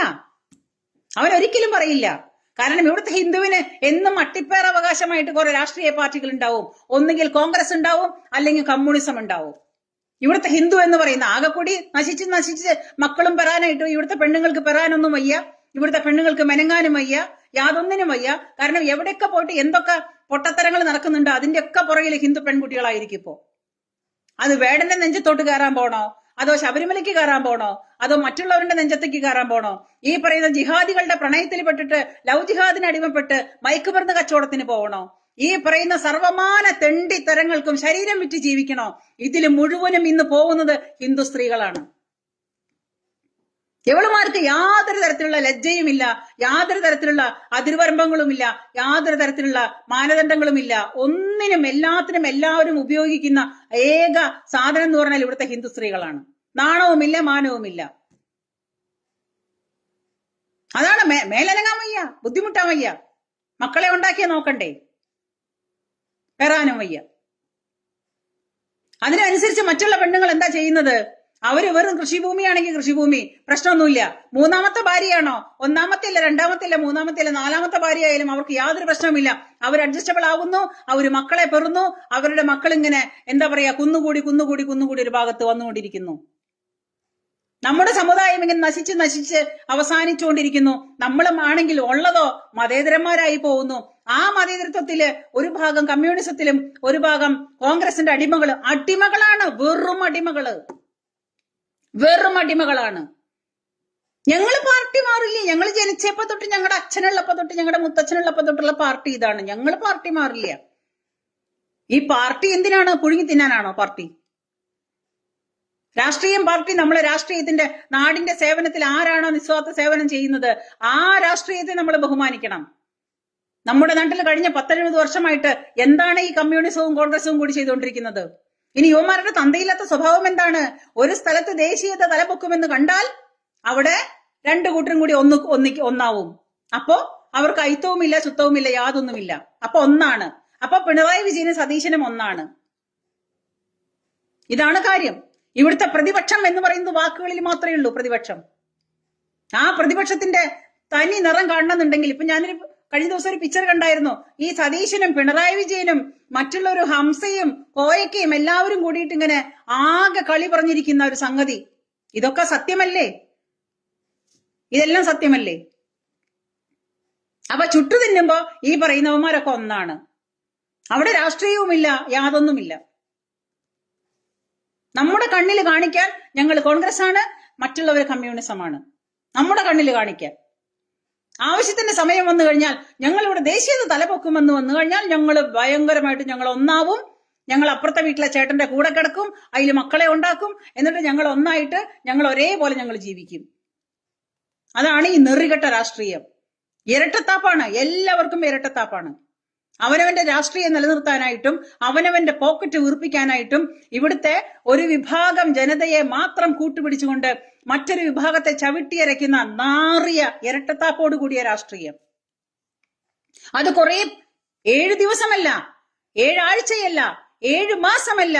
അവരൊരിക്കലും പറയില്ല. കാരണം ഇവിടുത്തെ ഹിന്ദുവിന് എന്നും അട്ടിപ്പേർ അവകാശമായിട്ട് കുറെ രാഷ്ട്രീയ പാർട്ടികൾ ഉണ്ടാവും. ഒന്നുകിൽ കോൺഗ്രസ് ഉണ്ടാവും, അല്ലെങ്കിൽ കമ്മ്യൂണിസം ഉണ്ടാവും. ഇവിടുത്തെ ഹിന്ദു എന്ന് പറയുന്ന ആകെക്കൂടി നശിച്ച് മക്കളും പെറാനായിട്ട് ഇവിടുത്തെ പെണ്ണുങ്ങൾക്ക് പെറാനൊന്നും വയ്യ, ഇവിടുത്തെ പെണ്ണുങ്ങൾക്ക് മെനങ്ങാനും വയ്യ, യാതൊന്നിനും വയ്യ. കാരണം എവിടെയൊക്കെ പോയിട്ട് എന്തൊക്കെ പൊട്ടത്തരങ്ങൾ നടക്കുന്നുണ്ട് അതിന്റെയൊക്കെ പുറകിൽ ഹിന്ദു പെൺകുട്ടികളായിരിക്കും ഇപ്പോ. അത് വേടന്റെ നെഞ്ചത്തോട്ട് കയറാൻ പോണോ, അതോ ശബരിമലയ്ക്ക് കയറാൻ പോണോ, അതോ മറ്റുള്ളവരുടെ നെഞ്ചത്തേക്ക് കയറാൻ പോണോ, ഈ പറയുന്ന ജിഹാദികളുടെ പ്രണയത്തിൽ പെട്ടിട്ട് ലവ് ജിഹാദിന് അടിമപ്പെട്ട് മയക്കുമരുന്ന് കച്ചവടത്തിന് പോകണോ, ഈ പറയുന്ന സർവമാന തെണ്ടിത്തരങ്ങൾക്കും ശരീരം വിറ്റ് ജീവിക്കണോ? ഇതിൽ മുഴുവനും ഇന്ന് പോകുന്നത് ഹിന്ദു സ്ത്രീകളാണ്. ഇവളുമാർക്ക് യാതൊരു തരത്തിലുള്ള ലജ്ജയുമില്ല, യാതൊരു തരത്തിലുള്ള അതിർവരമ്പങ്ങളുമില്ല, യാതൊരു തരത്തിലുള്ള മാനദണ്ഡങ്ങളുമില്ല. ഒന്നിനും എല്ലാത്തിനും എല്ലാവരും ഉപയോഗിക്കുന്ന ഏക സാധനം എന്ന് പറഞ്ഞാൽ ഇവിടുത്തെ ഹിന്ദു സ്ത്രീകളാണ്. നാണവുമില്ല, മാനവുമില്ല. അതാണ് മേലനങ്ങാൻ വയ്യ, ബുദ്ധിമുട്ടാൻ വയ്യ, മക്കളെ ഉണ്ടാക്കിയ നോക്കണ്ടേ, കയറാനും വയ്യ. അതിനനുസരിച്ച് മറ്റുള്ള പെണ്ണുങ്ങൾ എന്താ ചെയ്യുന്നത്? അവര് വെറും കൃഷിഭൂമിയാണെങ്കിൽ കൃഷിഭൂമി, പ്രശ്നമൊന്നുമില്ല. മൂന്നാമത്തെ ഭാര്യയാണോ, ഒന്നാമത്തെ ഇല്ല, രണ്ടാമത്തെ ഇല്ല, മൂന്നാമത്തെ ഇല്ല, നാലാമത്തെ ഭാര്യയായാലും അവർക്ക് യാതൊരു പ്രശ്നവുമില്ല. അവർ അഡ്ജസ്റ്റബിൾ ആവുന്നു, അവര് മക്കളെ പെറുന്നു, അവരുടെ മക്കൾ ഇങ്ങനെ എന്താ പറയാ കുന്നുകൂടി ഒരു ഭാഗത്ത് വന്നുകൊണ്ടിരിക്കുന്നു. നമ്മുടെ സമുദായം ഇങ്ങനെ നശിച്ച് അവസാനിച്ചുകൊണ്ടിരിക്കുന്നു. നമ്മളും ആണെങ്കിൽ ഉള്ളതോ മതേതരന്മാരായി പോകുന്നു. ആ മതേതരത്വത്തില് ഒരു ഭാഗം കമ്മ്യൂണിസത്തിലും ഒരു ഭാഗം കോൺഗ്രസിന്റെ അടിമകളാണ്, വെറും അടിമകളാണ്. ഞങ്ങൾ പാർട്ടി മാറില്ലേ? ഞങ്ങൾ ജനിച്ചപ്പോ തൊട്ട്, ഞങ്ങളുടെ അച്ഛനുള്ളപ്പോ തൊട്ട്, ഞങ്ങളുടെ മുത്തച്ഛനുള്ളപ്പോ തൊട്ടുള്ള പാർട്ടി ഇതാണ്. ഞങ്ങൾ പാർട്ടി മാറില്ല. ഈ പാർട്ടി എന്തിനാണ്? പുഴുങ്ങി തിന്നാനാണോ പാർട്ടി? രാഷ്ട്രീയം പാർട്ടി നമ്മളെ രാഷ്ട്രീയത്തിന്റെ നാടിന്റെ സേവനത്തിൽ ആരാണോ നിസ്വാർത്ഥ സേവനം ചെയ്യുന്നത് ആ രാഷ്ട്രീയത്തെ നമ്മൾ ബഹുമാനിക്കണം. നമ്മുടെ നാട്ടിൽ കഴിഞ്ഞ 10-70 വർഷമായിട്ട് എന്താണ് ഈ കമ്മ്യൂണിസവും കോൺഗ്രസും കൂടി ചെയ്തുകൊണ്ടിരിക്കുന്നത്? ഇനി യുവമാരുടെ തന്തയില്ലാത്ത സ്വഭാവം എന്താണ്? ഒരു സ്ഥലത്ത് ദേശീയത തലപൊക്കുമെന്ന് കണ്ടാൽ അവിടെ രണ്ടു കൂട്ടരും കൂടി ഒന്നാവും. അപ്പോ അവർക്ക് അയിത്തവുമില്ല, ശുദ്ധവുമില്ല, യാതൊന്നുമില്ല. അപ്പൊ ഒന്നാണ്. അപ്പൊ പിണറായി വിജയനും സതീശനും ഒന്നാണ്. ഇതാണ് കാര്യം. ഇവിടുത്തെ പ്രതിപക്ഷം എന്ന് പറയുന്നത് വാക്കുകളിൽ മാത്രമേ ഉള്ളൂ പ്രതിപക്ഷം. ആ പ്രതിപക്ഷത്തിന്റെ തനി നിറം കാണണമെന്നുണ്ടെങ്കിൽ, ഇപ്പൊ ഞാനൊരു കഴിഞ്ഞ ദിവസം ഒരു പിക്ചർ കണ്ടായിരുന്നു. ഈ സതീശനും പിണറായി വിജയനും മറ്റുള്ളൊരു ഹംസയും കോയക്കയും എല്ലാവരും കൂടിയിട്ട് ഇങ്ങനെ ആകെ കളി പറഞ്ഞിരിക്കുന്ന ഒരു സംഗതി. ഇതൊക്കെ സത്യമല്ലേ? ഇതെല്ലാം സത്യമല്ലേ? അപ്പൊ ചുട്ടു തിന്നുമ്പോ ഈ പറയുന്നവന്മാരൊക്കെ ഒന്നാണ്. അവിടെ രാഷ്ട്രീയവുമില്ല, യാതൊന്നുമില്ല. നമ്മുടെ കണ്ണിൽ കാണിക്കാൻ ഞങ്ങൾ കോൺഗ്രസ് ആണ്, മറ്റുള്ളവർ കമ്മ്യൂണിസമാണ്. നമ്മുടെ കണ്ണിൽ കാണിക്കാൻ ആവശ്യത്തിന്റെ സമയം വന്നു കഴിഞ്ഞാൽ, ഞങ്ങൾ ഇവിടെ ദേശീയത തലപൊക്കുമെന്ന് വന്നു കഴിഞ്ഞാൽ ഞങ്ങൾ ഭയങ്കരമായിട്ട് ഞങ്ങൾ ഒന്നാവും. ഞങ്ങൾ അപ്പുറത്തെ വീട്ടിലെ ചേട്ടന്റെ കൂടെ കിടക്കും, അതിൽ മക്കളെ ഉണ്ടാക്കും, എന്നിട്ട് ഞങ്ങൾ ഒന്നായിട്ട് ഞങ്ങൾ ഒരേപോലെ ഞങ്ങൾ ജീവിക്കും. അതാണ് ഈ നെറികെട്ട രാഷ്ട്രീയം. ഇരട്ടത്താപ്പാണ്, എല്ലാവർക്കും ഇരട്ടത്താപ്പാണ്. അവനവന്റെ രാഷ്ട്രീയം നിലനിർത്താനായിട്ടും അവനവന്റെ പോക്കറ്റ് വീർപ്പിക്കാനായിട്ടും ഇവിടുത്തെ ഒരു വിഭാഗം ജനതയെ മാത്രം കൂട്ടുപിടിച്ചുകൊണ്ട് മറ്റൊരു വിഭാഗത്തെ ചവിട്ടിയരയ്ക്കുന്ന നാറിയ ഇരട്ടത്താപ്പോട് കൂടിയ രാഷ്ട്രീയം. അത് കുറെ 7 ദിവസമല്ല, 7 ആഴ്ചയല്ല, 7 മാസമല്ല,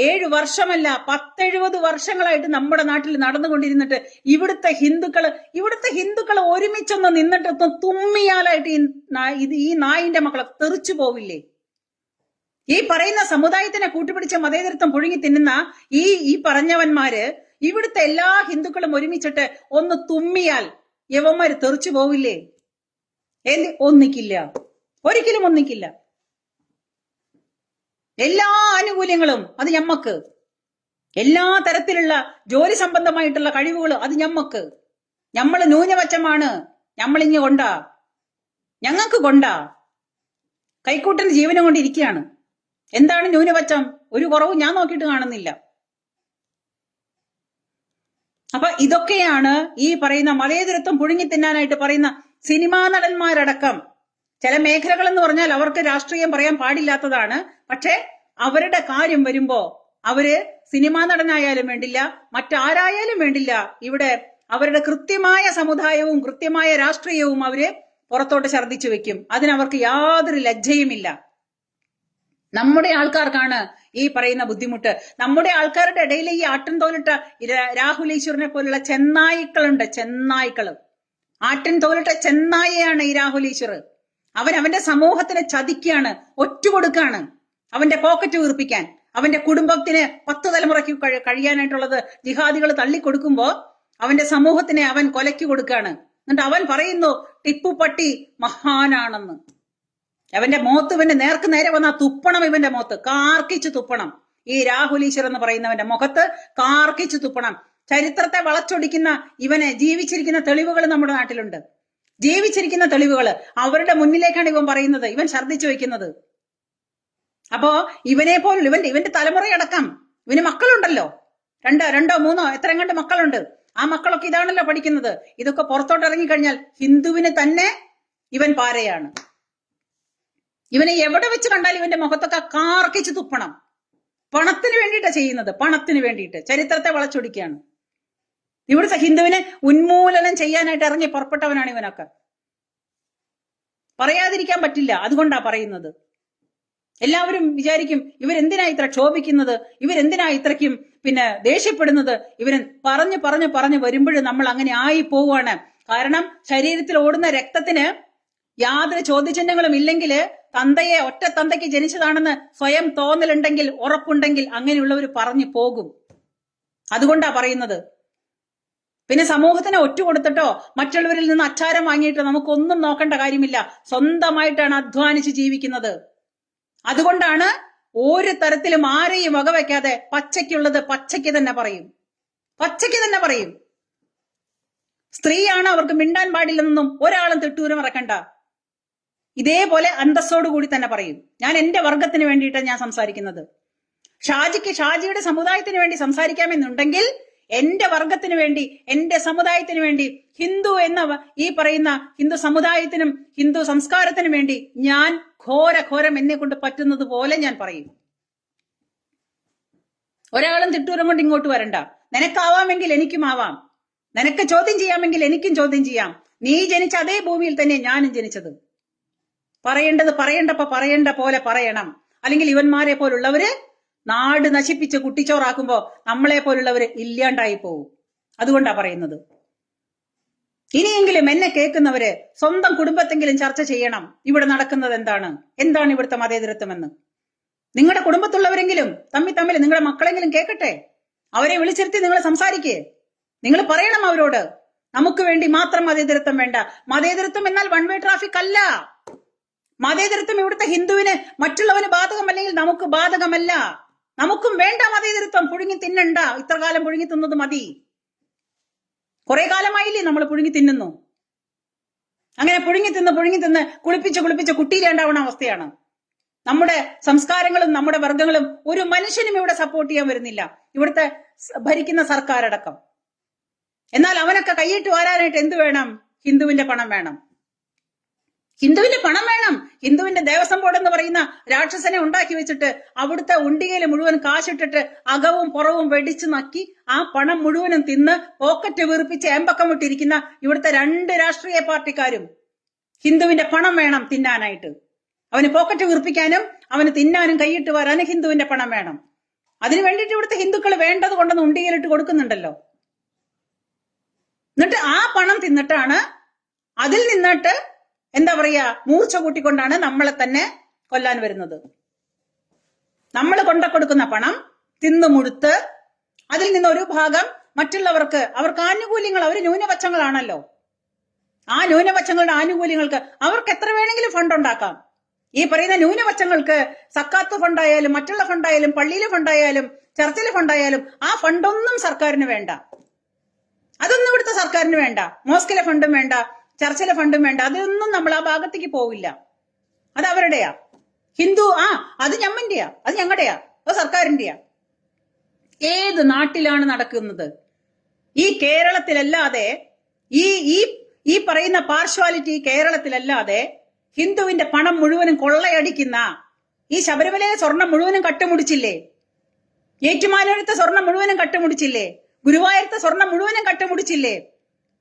7 വർഷമല്ല, 10-70 വർഷങ്ങളായിട്ട് നമ്മുടെ നാട്ടിൽ നടന്നുകൊണ്ടിരുന്നിട്ട് ഇവിടുത്തെ ഹിന്ദുക്കൾ ഒരുമിച്ചൊന്ന് നിന്നിട്ടൊന്ന് തുമ്മിയാലായിട്ട് ഈ നായിന്റെ മക്കളെ തെറിച്ചു പോവില്ലേ? ഈ പറയുന്ന സമുദായത്തിനെ കൂട്ടുപിടിച്ച മതേതരത്വം പുഴുങ്ങി തിന്നുന്ന ഈ പറഞ്ഞവന്മാര് ഇവിടുത്തെ എല്ലാ ഹിന്ദുക്കളും ഒരുമിച്ചിട്ട് ഒന്ന് തുമ്മിയാൽ യവന്മാര് തെറിച്ചു പോവില്ലേ? ഒന്നിക്കില്ല, ഒരിക്കലും ഒന്നിക്കില്ല. എല്ലാ ആനുകൂല്യങ്ങളും അത് ഞമ്മക്ക്, എല്ലാ തരത്തിലുള്ള ജോലി സംബന്ധമായിട്ടുള്ള കഴിവുകളും അത് ഞമ്മക്ക്. ഞമ്മള് ന്യൂനപക്ഷമാണ്, ഞമ്മളിങ്ങ് ഞങ്ങൾക്ക് കൈക്കൂട്ടന്റെ ജീവനം കൊണ്ടിരിക്കുകയാണ്. എന്താണ് ന്യൂനപക്ഷം? ഒരു കുറവും ഞാൻ നോക്കിയിട്ട് കാണുന്നില്ല. അപ്പൊ ഇതൊക്കെയാണ് ഈ പറയുന്ന മതേതരത്വം പുഴുങ്ങി തിന്നാനായിട്ട് പറയുന്ന സിനിമാ നടന്മാരടക്കം. ചില മേഖലകൾ എന്ന് പറഞ്ഞാൽ അവർക്ക് രാഷ്ട്രീയം പറയാൻ പാടില്ലാത്തതാണ്. പക്ഷെ അവരുടെ കാര്യം വരുമ്പോ അവര് സിനിമാ നടനായാലും വേണ്ടില്ല, മറ്റാരായാലും വേണ്ടില്ല, ഇവിടെ അവരുടെ കൃത്യമായ സമുദായവും കൃത്യമായ രാഷ്ട്രീയവും അവര് പുറത്തോട്ട് ഛർദ്ദിച്ചു വെക്കും. അതിനവർക്ക് യാതൊരു ലജ്ജയുമില്ല. നമ്മുടെ ആൾക്കാർക്കാണ് ഈ പറയുന്ന ബുദ്ധിമുട്ട്. നമ്മുടെ ആൾക്കാരുടെ ഇടയിൽ ഈ ആട്ടിൻ തോലിട്ട രാഹുൽ ഈശ്വറിനെ പോലുള്ള ചെന്നായ്ക്കളുണ്ട്. ചെന്നായ്ക്കള്, ആട്ടിൻ തോലിട്ട ചെന്നായയാണ് ഈ രാഹുൽ ഈശ്വർ. അവന്റെ സമൂഹത്തിനെ ചതിക്കുകയാണ്, ഒറ്റുകൊടുക്കാണ്, അവന്റെ പോക്കറ്റ് വീർപ്പിക്കാൻ. അവന്റെ കുടുംബത്തിന് 10 തലമുറയ്ക്ക് കഴിയാനായിട്ടുള്ളത് ജിഹാദികൾ തള്ളിക്കൊടുക്കുമ്പോ അവന്റെ സമൂഹത്തിനെ അവൻ കൊലയ്ക്ക് കൊടുക്കാണ്. എന്നിട്ട് അവൻ പറയുന്നു ടിപ്പു പട്ടി മഹാനാണെന്ന്. അവന്റെ മുഖത്ത് ഇവന്റെ നേർക്ക് നേരെ വന്നാ തുപ്പണം, ഇവന്റെ മുഖത്ത് കാർക്കിച്ച് തുപ്പണം. ഈ രാഹുൽ ഈശ്വർ എന്ന് പറയുന്നവന്റെ മുഖത്ത് കാർക്കിച്ച് തുപ്പണം. ചരിത്രത്തെ വളച്ചൊടിക്കുന്ന ഇവനെ ജീവിച്ചിരിക്കുന്ന തെളിവുകൾ നമ്മുടെ നാട്ടിലുണ്ട്. ജീവിച്ചിരിക്കുന്ന തെളിവുകൾ അവരുടെ മുന്നിലേക്കാണ് ഇവൻ പറയുന്നത്, ഇവൻ ഛർദ്ദിച്ചു വെക്കുന്നത്. അപ്പോ ഇവനെ പോലുള്ള ഇവന്റെ തലമുറയടക്കം ഇവന് മക്കളുണ്ടല്ലോ, രണ്ടോ മൂന്നോ എത്ര കണ്ട് മക്കളുണ്ട്. ആ മക്കളൊക്കെ ഇതാണല്ലോ പഠിക്കുന്നത്. ഇതൊക്കെ പുറത്തോട്ട് ഇറങ്ങിക്കഴിഞ്ഞാൽ ഹിന്ദുവിന് തന്നെ ഇവൻ പാരയാണ്. ഇവനെ എവിടെ വെച്ച് കണ്ടാലും ഇവന്റെ മുഖത്തൊക്കെ കാർക്കിച്ച് തുപ്പണം. പണത്തിന് വേണ്ടിയിട്ടാ ചെയ്യുന്നത്, പണത്തിന് വേണ്ടിയിട്ട് ചരിത്രത്തെ വളച്ചൊടിക്കുകയാണ്. ഇവിടുത്തെ ഹിന്ദുവിനെ ഉന്മൂലനം ചെയ്യാനായിട്ട് ഇറങ്ങി പുറപ്പെട്ടവനാണ് ഇവനൊക്കെ. പറയാതിരിക്കാൻ പറ്റില്ല, അതുകൊണ്ടാ പറയുന്നത്. എല്ലാവരും വിചാരിക്കും ഇവരെന്തിനാ ഇത്ര ക്ഷോഭിക്കുന്നത്, ഇവരെന്തിനാ ഇത്രയ്ക്കും ദേഷ്യപ്പെടുന്നത്. ഇവര് പറഞ്ഞു വരുമ്പോഴും നമ്മൾ അങ്ങനെ ആയി പോവുകയാണ്. കാരണം ശരീരത്തിൽ ഓടുന്ന രക്തത്തിന് യാതൊരു ചോദ്യചിഹ്നങ്ങളും ഇല്ലെങ്കിൽ, ഒറ്റ തന്തയ്ക്ക് ജനിച്ചതാണെന്ന് സ്വയം തോന്നലുണ്ടെങ്കിൽ, ഉറപ്പുണ്ടെങ്കിൽ അങ്ങനെയുള്ളവർ പറഞ്ഞു പോകും. അതുകൊണ്ടാ പറയുന്നത്. സമൂഹത്തിനെ ഒറ്റുകൊടുത്തിട്ടോ മറ്റുള്ളവരിൽ നിന്ന് അച്ചാരം വാങ്ങിയിട്ടോ നമുക്കൊന്നും നോക്കേണ്ട കാര്യമില്ല. സ്വന്തമായിട്ടാണ് അധ്വാനിച്ച് ജീവിക്കുന്നത്. അതുകൊണ്ടാണ് ഒരു തരത്തിലും ആരെയും വകവയ്ക്കാതെ പച്ചയ്ക്കുള്ളത് പച്ചയ്ക്ക് തന്നെ പറയും. പച്ചയ്ക്ക് തന്നെ പറയും. സ്ത്രീയാണ്, അവർക്ക് മിണ്ടാൻ പാടില്ലെന്നൊന്നും ഒരാളും തെട്ടൂരം ഇറക്കണ്ട. ഇതേപോലെ അന്തസ്സോടുകൂടി തന്നെ പറയും. ഞാൻ എന്റെ വർഗത്തിന് വേണ്ടിയിട്ടാണ് ഞാൻ സംസാരിക്കുന്നത്. ഷാജിയുടെ സമുദായത്തിന് വേണ്ടി സംസാരിക്കാമെന്നുണ്ടെങ്കിൽ എന്റെ വർഗത്തിന് വേണ്ടി, എന്റെ സമുദായത്തിന് വേണ്ടി, ഹിന്ദു എന്ന ഈ പറയുന്ന ഹിന്ദു സമുദായത്തിനും ഹിന്ദു സംസ്കാരത്തിനും വേണ്ടി ഞാൻ ഘോരം എന്നെ കൊണ്ട് പറ്റുന്നത് പോലെ ഞാൻ പറയും. ഒരാളും തിട്ടൂരം കൊണ്ട് ഇങ്ങോട്ട് വരണ്ട. നിനക്കാവാമെങ്കിൽ എനിക്കും ആവാം, നിനക്ക് ചോദ്യം ചെയ്യാമെങ്കിൽ എനിക്കും ചോദ്യം ചെയ്യാം. നീ ജനിച്ച അതേ ഭൂമിയിൽ തന്നെ ഞാനും ജനിച്ചത്. പറയേണ്ടത് പറയേണ്ടപ്പോ പറയേണ്ട പോലെ പറയണം. അല്ലെങ്കിൽ ഇവന്മാരെ പോലുള്ളവര് നാട് നശിപ്പിച്ച് കുട്ടിച്ചോറാക്കുമ്പോ നമ്മളെ പോലുള്ളവര് ഇല്ലാണ്ടായി പോവും. അതുകൊണ്ടാ പറയുന്നത്. ഇനിയെങ്കിലും എന്നെ കേൾക്കുന്നവര് സ്വന്തം കുടുംബത്തെങ്കിലും ചർച്ച ചെയ്യണം. ഇവിടെ നടക്കുന്നത് എന്താണ് ഇവിടുത്തെ മതേതരത്വമെന്ന്. നിങ്ങളുടെ കുടുംബത്തുള്ളവരെങ്കിലും തമ്മിൽ നിങ്ങളുടെ മക്കളെങ്കിലും കേൾക്കട്ടെ. അവരെ വിളിച്ചിരുത്തി നിങ്ങൾ സംസാരിക്കേ. നിങ്ങൾ പറയണം അവരോട്, നമുക്ക് വേണ്ടി മാത്രം മതേതരത്വം വേണ്ട. മതേതരത്വം എന്നാൽ വൺ വേ ട്രാഫിക് അല്ല. മതേതരത്വം ഇവിടുത്തെ ഹിന്ദുവിന് മറ്റുള്ളവന് ബാധകമല്ലെങ്കിൽ നമുക്ക് ബാധകമല്ല. നമുക്കും വേണ്ട മതേതരത്വം. പുഴുങ്ങി തിന്നണ്ട. ഇത്ര കാലം പുഴുങ്ങി തിന്നത് മതി. കുറെ കാലമായില്ലേ നമ്മൾ പുഴുങ്ങി തിന്നുന്നു. അങ്ങനെ പുഴുങ്ങി തിന്ന് കുളിപ്പിച്ച് കുട്ടിയിലേണ്ടാവുന്ന അവസ്ഥയാണ്. നമ്മുടെ സംസ്കാരങ്ങളും നമ്മുടെ വർഗങ്ങളും ഒരു മനുഷ്യനും ഇവിടെ സപ്പോർട്ട് ചെയ്യാൻ വരുന്നില്ല, ഇവിടുത്തെ ഭരിക്കുന്ന സർക്കാരടക്കം. എന്നാൽ അവനൊക്കെ കൈയിട്ട് വരാനായിട്ട് എന്ത് വേണം? ഹിന്ദുവിന്റെ പണം വേണം. ഹിന്ദുവിന്റെ പണം വേണം. ഹിന്ദുവിന്റെ ദേവസ്വം ബോർഡ് എന്ന് പറയുന്ന രാക്ഷസനെ ഉണ്ടാക്കി വെച്ചിട്ട് അവിടുത്തെ ഉണ്ടികയിൽ മുഴുവൻ കാശിട്ടിട്ട് അകവും പുറവും വെടിച്ചു നക്കി ആ പണം മുഴുവനും തിന്ന് പോക്കറ്റ് വീർപ്പിച്ച് ഏമ്പക്കം വിട്ടിരിക്കുന്ന ഇവിടുത്തെ 2 രാഷ്ട്രീയ പാർട്ടിക്കാരും ഹിന്ദുവിന്റെ പണം വേണം തിന്നാനായിട്ട്. അവന് പോക്കറ്റ് വീർപ്പിക്കാനും അവന് തിന്നാനും കൈയിട്ട് വരാനും ഹിന്ദുവിന്റെ പണം വേണം. അതിനു വേണ്ടിയിട്ട് ഇവിടുത്തെ ഹിന്ദുക്കൾ വേണ്ടത് കൊണ്ടൊന്ന് ഉണ്ടികയിലിട്ട് കൊടുക്കുന്നുണ്ടല്ലോ. എന്നിട്ട് ആ പണം തിന്നിട്ടാണ്, അതിൽ നിന്നിട്ട് എന്താ പറയാ, മൂർച്ച കൂട്ടിക്കൊണ്ടാണ് നമ്മളെ തന്നെ കൊല്ലാൻ വരുന്നത്. നമ്മൾ കൊടുക്കുന്ന പണം തിന്നു മുഴുത്ത് അതിൽ നിന്നൊരു ഭാഗം മറ്റുള്ളവർക്ക്, അവർക്ക് ആനുകൂല്യങ്ങൾ, അവർ ന്യൂനപക്ഷങ്ങളാണല്ലോ, ആ ന്യൂനപക്ഷങ്ങളുടെ ആനുകൂല്യങ്ങൾക്ക് അവർക്ക് എത്ര വേണമെങ്കിലും ഫണ്ട് ഉണ്ടാക്കാം. ഈ പറയുന്ന ന്യൂനപക്ഷങ്ങൾക്ക് സക്കാത്ത് ഫണ്ടായാലും മറ്റുള്ള ഫണ്ടായാലും പള്ളിയിലെ ഫണ്ടായാലും ചർച്ചിലെ ഫണ്ടായാലും ആ ഫണ്ടൊന്നും സർക്കാരിന് വേണ്ട. അതൊന്നും ഇവിടുത്തെ സർക്കാരിന് വേണ്ട. മോസ്കിലെ ഫണ്ടും വേണ്ട, ചർച്ചിലെ ഫണ്ടും വേണ്ട. അതൊന്നും നമ്മൾ ആ ഭാഗത്തേക്ക് പോവില്ല. അത് അവരുടെയാ. ഹിന്ദു അത് ഞമ്മന്റെയാ, അത് ഞങ്ങളുടെയാ, അത് സർക്കാരിന്റെയാ. ഏത് നാട്ടിലാണ് നടക്കുന്നത്? ഈ കേരളത്തിലല്ലാതെ, ഈ ഈ ഈ പറയുന്ന പാർഷ്വാലിറ്റി കേരളത്തിലല്ലാതെ ഹിന്ദുവിന്റെ പണം മുഴുവനും കൊള്ളയടിക്കുന്ന ഈ ശബരിമലയിലെ സ്വർണം മുഴുവനും കട്ടുമുടിച്ചില്ലേ? ഏറ്റുമാനൂരത്തെ സ്വർണം മുഴുവനും കട്ടുമുടിച്ചില്ലേ? ഗുരുവായൂരത്തെ സ്വർണം മുഴുവനും കട്ടുമുടിച്ചില്ലേ?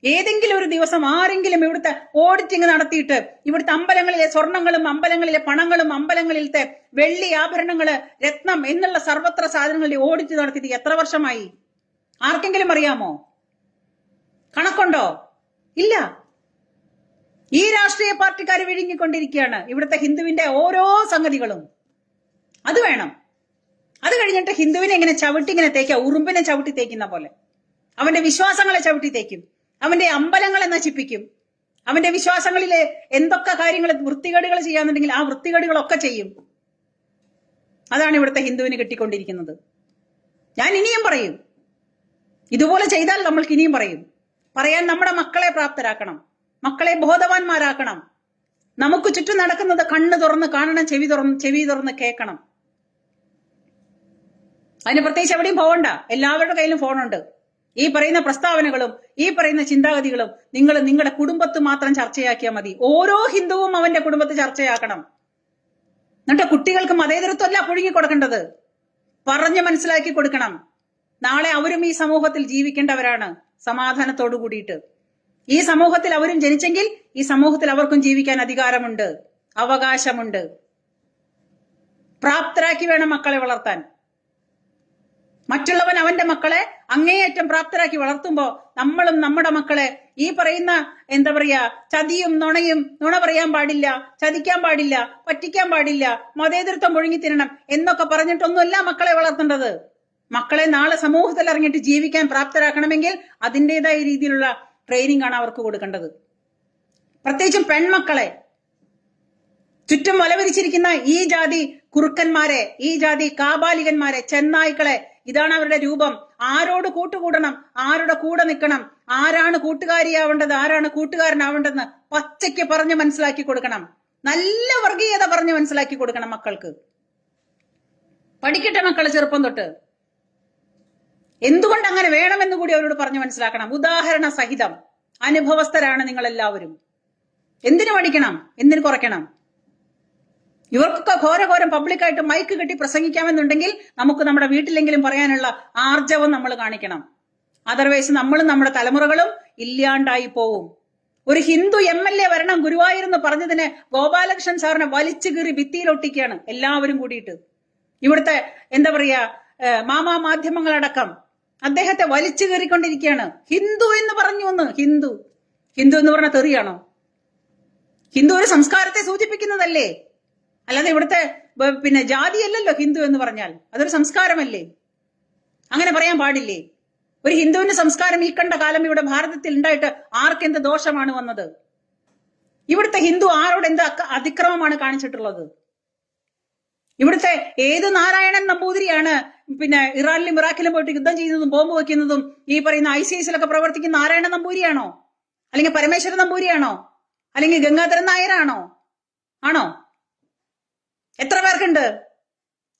ഏതെങ്കിലും ഒരു ദിവസം ആരെങ്കിലും ഇവിടുത്തെ ഓഡിറ്റിംഗ് നടത്തിയിട്ട് ഇവിടുത്തെ അമ്പലങ്ങളിലെ സ്വർണങ്ങളും അമ്പലങ്ങളിലെ പണങ്ങളും അമ്പലങ്ങളിലത്തെ വെള്ളി ആഭരണങ്ങള് രത്നം എന്നുള്ള സർവത്ര സാധനങ്ങളുടെ ഓഡിറ്റ് നടത്തിയിട്ട് എത്ര വർഷമായി? ആർക്കെങ്കിലും അറിയാമോ? കണക്കുണ്ടോ? ഇല്ല. ഈ രാഷ്ട്രീയ പാർട്ടിക്കാർ വിഴുങ്ങിക്കൊണ്ടിരിക്കുകയാണ് ഇവിടുത്തെ ഹിന്ദുവിന്റെ ഓരോ സംഗതികളും. അത് വേണം. അത് കഴിഞ്ഞിട്ട് ഹിന്ദുവിനെ ഇങ്ങനെ ചവിട്ടി ഇങ്ങനെ തേക്കുക, ഉറുമ്പിനെ ചവിട്ടി തേക്കുന്ന പോലെ. അവന്റെ വിശ്വാസങ്ങളെ ചവിട്ടി തേക്കും, അവന്റെ അമ്പലങ്ങളെ നശിപ്പിക്കും, അവന്റെ വിശ്വാസങ്ങളിലെ എന്തൊക്കെ കാര്യങ്ങൾ വൃത്തികേടുകൾ ചെയ്യാന്നുണ്ടെങ്കിൽ ആ വൃത്തികേടുകളൊക്കെ ചെയ്യും. അതാണ് ഇവിടുത്തെ ഹിന്ദുവിന് കിട്ടിക്കൊണ്ടിരിക്കുന്നത്. ഞാൻ ഇനിയും പറയും, ഇതുപോലെ ചെയ്താൽ നമ്മൾക്ക് ഇനിയും പറയും. പറയാൻ നമ്മുടെ മക്കളെ പ്രാപ്തരാക്കണം, മക്കളെ ബോധവാന്മാരാക്കണം. നമുക്ക് ചുറ്റും നടക്കുന്നത് കണ്ണ് തുറന്ന് കാണണം, ചെവി തുറന്ന് കേൾക്കണം. അതിന് പ്രത്യേകിച്ച് എവിടെയും പോകണ്ട. എല്ലാവരുടെ കയ്യിലും ഫോണുണ്ട്. ഈ പറയുന്ന പ്രസ്താവനകളും ഈ പറയുന്ന ചിന്താഗതികളും നിങ്ങൾ നിങ്ങളുടെ കുടുംബത്ത് മാത്രം ചർച്ചയാക്കിയാൽ മതി. ഓരോ ഹിന്ദുവും അവന്റെ കുടുംബത്ത് ചർച്ചയാക്കണം. എന്നിട്ട് കുട്ടികൾക്ക് മതേതരത്വമല്ല പുഴുങ്ങി കൊടുക്കേണ്ടത്, പറഞ്ഞ് മനസ്സിലാക്കി കൊടുക്കണം. നാളെ അവരും ഈ സമൂഹത്തിൽ ജീവിക്കേണ്ടവരാണ് സമാധാനത്തോടു കൂടിയിട്ട്. ഈ സമൂഹത്തിൽ അവരും ജനിച്ചെങ്കിൽ ഈ സമൂഹത്തിൽ അവർക്കും ജീവിക്കാൻ അധികാരമുണ്ട്, അവകാശമുണ്ട്. പ്രാപ്തരാക്കി വേണം മക്കളെ വളർത്താൻ. മറ്റുള്ളവൻ അവന്റെ മക്കളെ അങ്ങേയറ്റം പ്രാപ്തരാക്കി വളർത്തുമ്പോ നമ്മളും നമ്മുടെ മക്കളെ ഈ പറയുന്ന എന്താ പറയാ ചതിയും നുണയും, നുണ പറയാൻ പാടില്ല, ചതിക്കാൻ പാടില്ല, പറ്റിക്കാൻ പാടില്ല, മതേതരത്വം ഒഴുങ്ങി തിന്നണം എന്നൊക്കെ പറഞ്ഞിട്ടൊന്നുമല്ല മക്കളെ വളർത്തേണ്ടത്. മക്കളെ നാളെ സമൂഹത്തിൽ ഇറങ്ങിയിട്ട് ജീവിക്കാൻ പ്രാപ്തരാക്കണമെങ്കിൽ അതിൻ്റെതായ രീതിയിലുള്ള ട്രെയിനിങ് ആണ് അവർക്ക് കൊടുക്കേണ്ടത്. പ്രത്യേകിച്ചും പെൺമക്കളെ. ചുറ്റും വലവരിച്ചിരിക്കുന്ന ഈ ജാതി കുറുക്കന്മാരെ, ഈ ജാതി കാബാലികന്മാരെ, ചെന്നായ്ക്കളെ, ഇതാണ് അവരുടെ രൂപം. ആരോട് കൂട്ടുകൂടണം, ആരുടെ കൂടെ നിൽക്കണം, ആരാണ് കൂട്ടുകാരിയാവേണ്ടത്, ആരാണ് കൂട്ടുകാരനാവേണ്ടതെന്ന് പച്ചയ്ക്ക് പറഞ്ഞ് മനസ്സിലാക്കി കൊടുക്കണം. നല്ല വർഗീയത പറഞ്ഞ് മനസ്സിലാക്കി കൊടുക്കണം മക്കൾക്ക്. പഠിക്കട്ടെ മക്കള് ചെറുപ്പം തൊട്ട്. എന്തുകൊണ്ട് അങ്ങനെ വേണമെന്ന് കൂടി അവരോട് പറഞ്ഞ് മനസ്സിലാക്കണം. ഉദാഹരണ സഹിതം. അനുഭവസ്ഥരാണ് നിങ്ങൾ എല്ലാവരും. എന്തിനു പഠിക്കണം, എന്തിനു കുറയ്ക്കണം? ഇവർക്കൊക്കെ ഘോരഘോരം പബ്ലിക്കായിട്ട് മൈക്ക് കെട്ടി പ്രസംഗിക്കാമെന്നുണ്ടെങ്കിൽ നമുക്ക് നമ്മുടെ വീട്ടിലെങ്കിലും പറയാനുള്ള ആർജവം നമ്മൾ കാണിക്കണം. അതർവൈസ് നമ്മളും നമ്മുടെ തലമുറകളും ഇല്ലാണ്ടായി പോവും. ഒരു ഹിന്ദു MLA വരണം ഗുരുവായൂരെന്ന് പറഞ്ഞതിന് ഗോപാലകൃഷ്ണൻ സാറിനെ വലിച്ചു കീറി ഭിത്തിയിലൊട്ടിക്കുകയാണ് എല്ലാവരും കൂടിയിട്ട്. ഇവിടുത്തെ എന്താ പറയാ മാധ്യമങ്ങളടക്കം അദ്ദേഹത്തെ വലിച്ചു കയറിക്കൊണ്ടിരിക്കുകയാണ്. ഹിന്ദു എന്ന് പറഞ്ഞു ഒന്ന്. ഹിന്ദു എന്ന് പറഞ്ഞ തെറിയാണോ? ഹിന്ദു ഒരു സംസ്കാരത്തെ സൂചിപ്പിക്കുന്നതല്ലേ, അല്ലാതെ ഇവിടുത്തെ പിന്നെ ജാതിയല്ലല്ലോ ഹിന്ദു എന്ന് പറഞ്ഞാൽ. അതൊരു സംസ്കാരമല്ലേ? അങ്ങനെ പറയാൻ പാടില്ലേ? ഒരു ഹിന്ദുവിന്റെ സംസ്കാരം ഈ കണ്ട കാലം ഇവിടെ ഭാരതത്തിൽ ഉണ്ടായിട്ട് ആർക്കെന്ത് ദോഷമാണ് വന്നത്? ഇവിടുത്തെ ഹിന്ദു ആരോട് എന്ത് അതിക്രമമാണ് കാണിച്ചിട്ടുള്ളത്? ഇവിടുത്തെ ഏത് നാരായണൻ നമ്പൂതിരിയാണ് പിന്നെ ഇറാനിലും ഇറാഖിലും പോയിട്ട് യുദ്ധം ചെയ്യുന്നതും ബോംബ് വയ്ക്കുന്നതും ഈ പറയുന്ന ICSലൊക്കെ പ്രവർത്തിക്കുന്ന നാരായണ നമ്പൂരിയാണോ? അല്ലെങ്കിൽ പരമേശ്വരൻ നമ്പൂരിയാണോ? അല്ലെങ്കിൽ ഗംഗാധരൻ നായരാണോ? ആണോ? എത്ര പേർക്കുണ്ട്?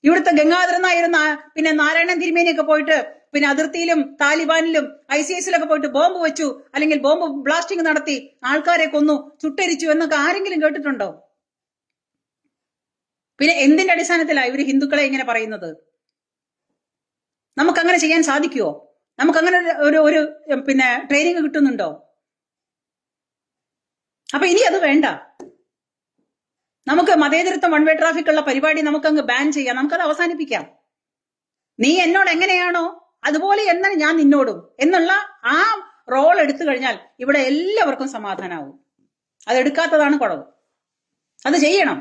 ഇവിടുത്തെ ഗംഗാധരൻ നായർ പിന്നെ നാരായണൻ തിരുമേനിയൊക്കെ പോയിട്ട് പിന്നെ അതിർത്തിയിലും താലിബാനിലും ICSലൊക്കെ പോയിട്ട് ബോംബ് വെച്ചു, അല്ലെങ്കിൽ ബോംബ് ബ്ലാസ്റ്റിംഗ് നടത്തി ആൾക്കാരെ കൊന്നു, ചുട്ടരിച്ചു എന്നൊക്കെ ആരെങ്കിലും കേട്ടിട്ടുണ്ടോ? പിന്നെ എന്തിന്റെ അടിസ്ഥാനത്തിലാണ് ഇവര് ഹിന്ദുക്കളെ ഇങ്ങനെ പറയുന്നത്? നമുക്കങ്ങനെ ചെയ്യാൻ സാധിക്കുമോ? നമുക്കങ്ങനെ ഒരു പിന്നെ ട്രെയിനിങ് കിട്ടുന്നുണ്ടോ? അപ്പൊ ഇനി അത് വേണ്ട. നമുക്ക് മതേതരത്വം വൺ വേ ട്രാഫിക് ഉള്ള പരിപാടി നമുക്കങ്ങ് ബാൻ ചെയ്യാം, നമുക്കത് അവസാനിപ്പിക്കാം. നീ എന്നോട് എങ്ങനെയാണോ അതുപോലെ എന്നാണ് ഞാൻ നിന്നോടും എന്നുള്ള ആ റോൾ എടുത്തു കഴിഞ്ഞാൽ ഇവിടെ എല്ലാവർക്കും സമാധാനമാവും. അതെടുക്കാത്തതാണ് കുഴപ്പം. അത് ചെയ്യണം.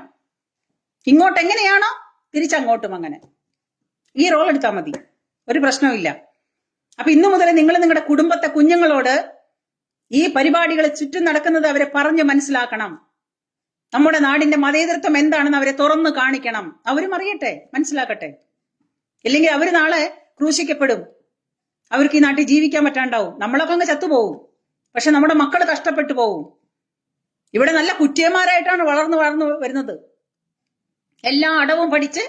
ഇങ്ങോട്ട് എങ്ങനെയാണോ തിരിച്ചങ്ങോട്ടും അങ്ങനെ ഈ റോൾ എടുത്താൽ മതി, ഒരു പ്രശ്നവുമില്ല. അപ്പൊ ഇന്നു മുതൽ നിങ്ങൾ നിങ്ങളുടെ കുടുംബത്തെ കുഞ്ഞുങ്ങളോട് ഈ പരിപാടികൾ ചുറ്റും നടക്കുന്നത് അവരെ പറഞ്ഞ് മനസ്സിലാക്കണം. നമ്മുടെ നാടിന്റെ മതേതരത്വം എന്താണെന്ന് അവരെ തുറന്നു കാണിക്കണം. അവരും അറിയട്ടെ, മനസ്സിലാക്കട്ടെ. ഇല്ലെങ്കിൽ അവര് നാളെ ക്രൂശിക്കപ്പെടും. അവർക്ക് ഈ നാട്ടിൽ ജീവിക്കാൻ പറ്റാണ്ടാവും. നമ്മളൊക്കെ അങ്ങ് ചത്തുപോകും. പക്ഷെ നമ്മുടെ മക്കൾ കഷ്ടപ്പെട്ടു പോവും. ഇവിടെ നല്ല കുറ്റിയന്മാരായിട്ടാണ് വളർന്നു വരുന്നത്. എല്ലാ അടവും പഠിച്ച്,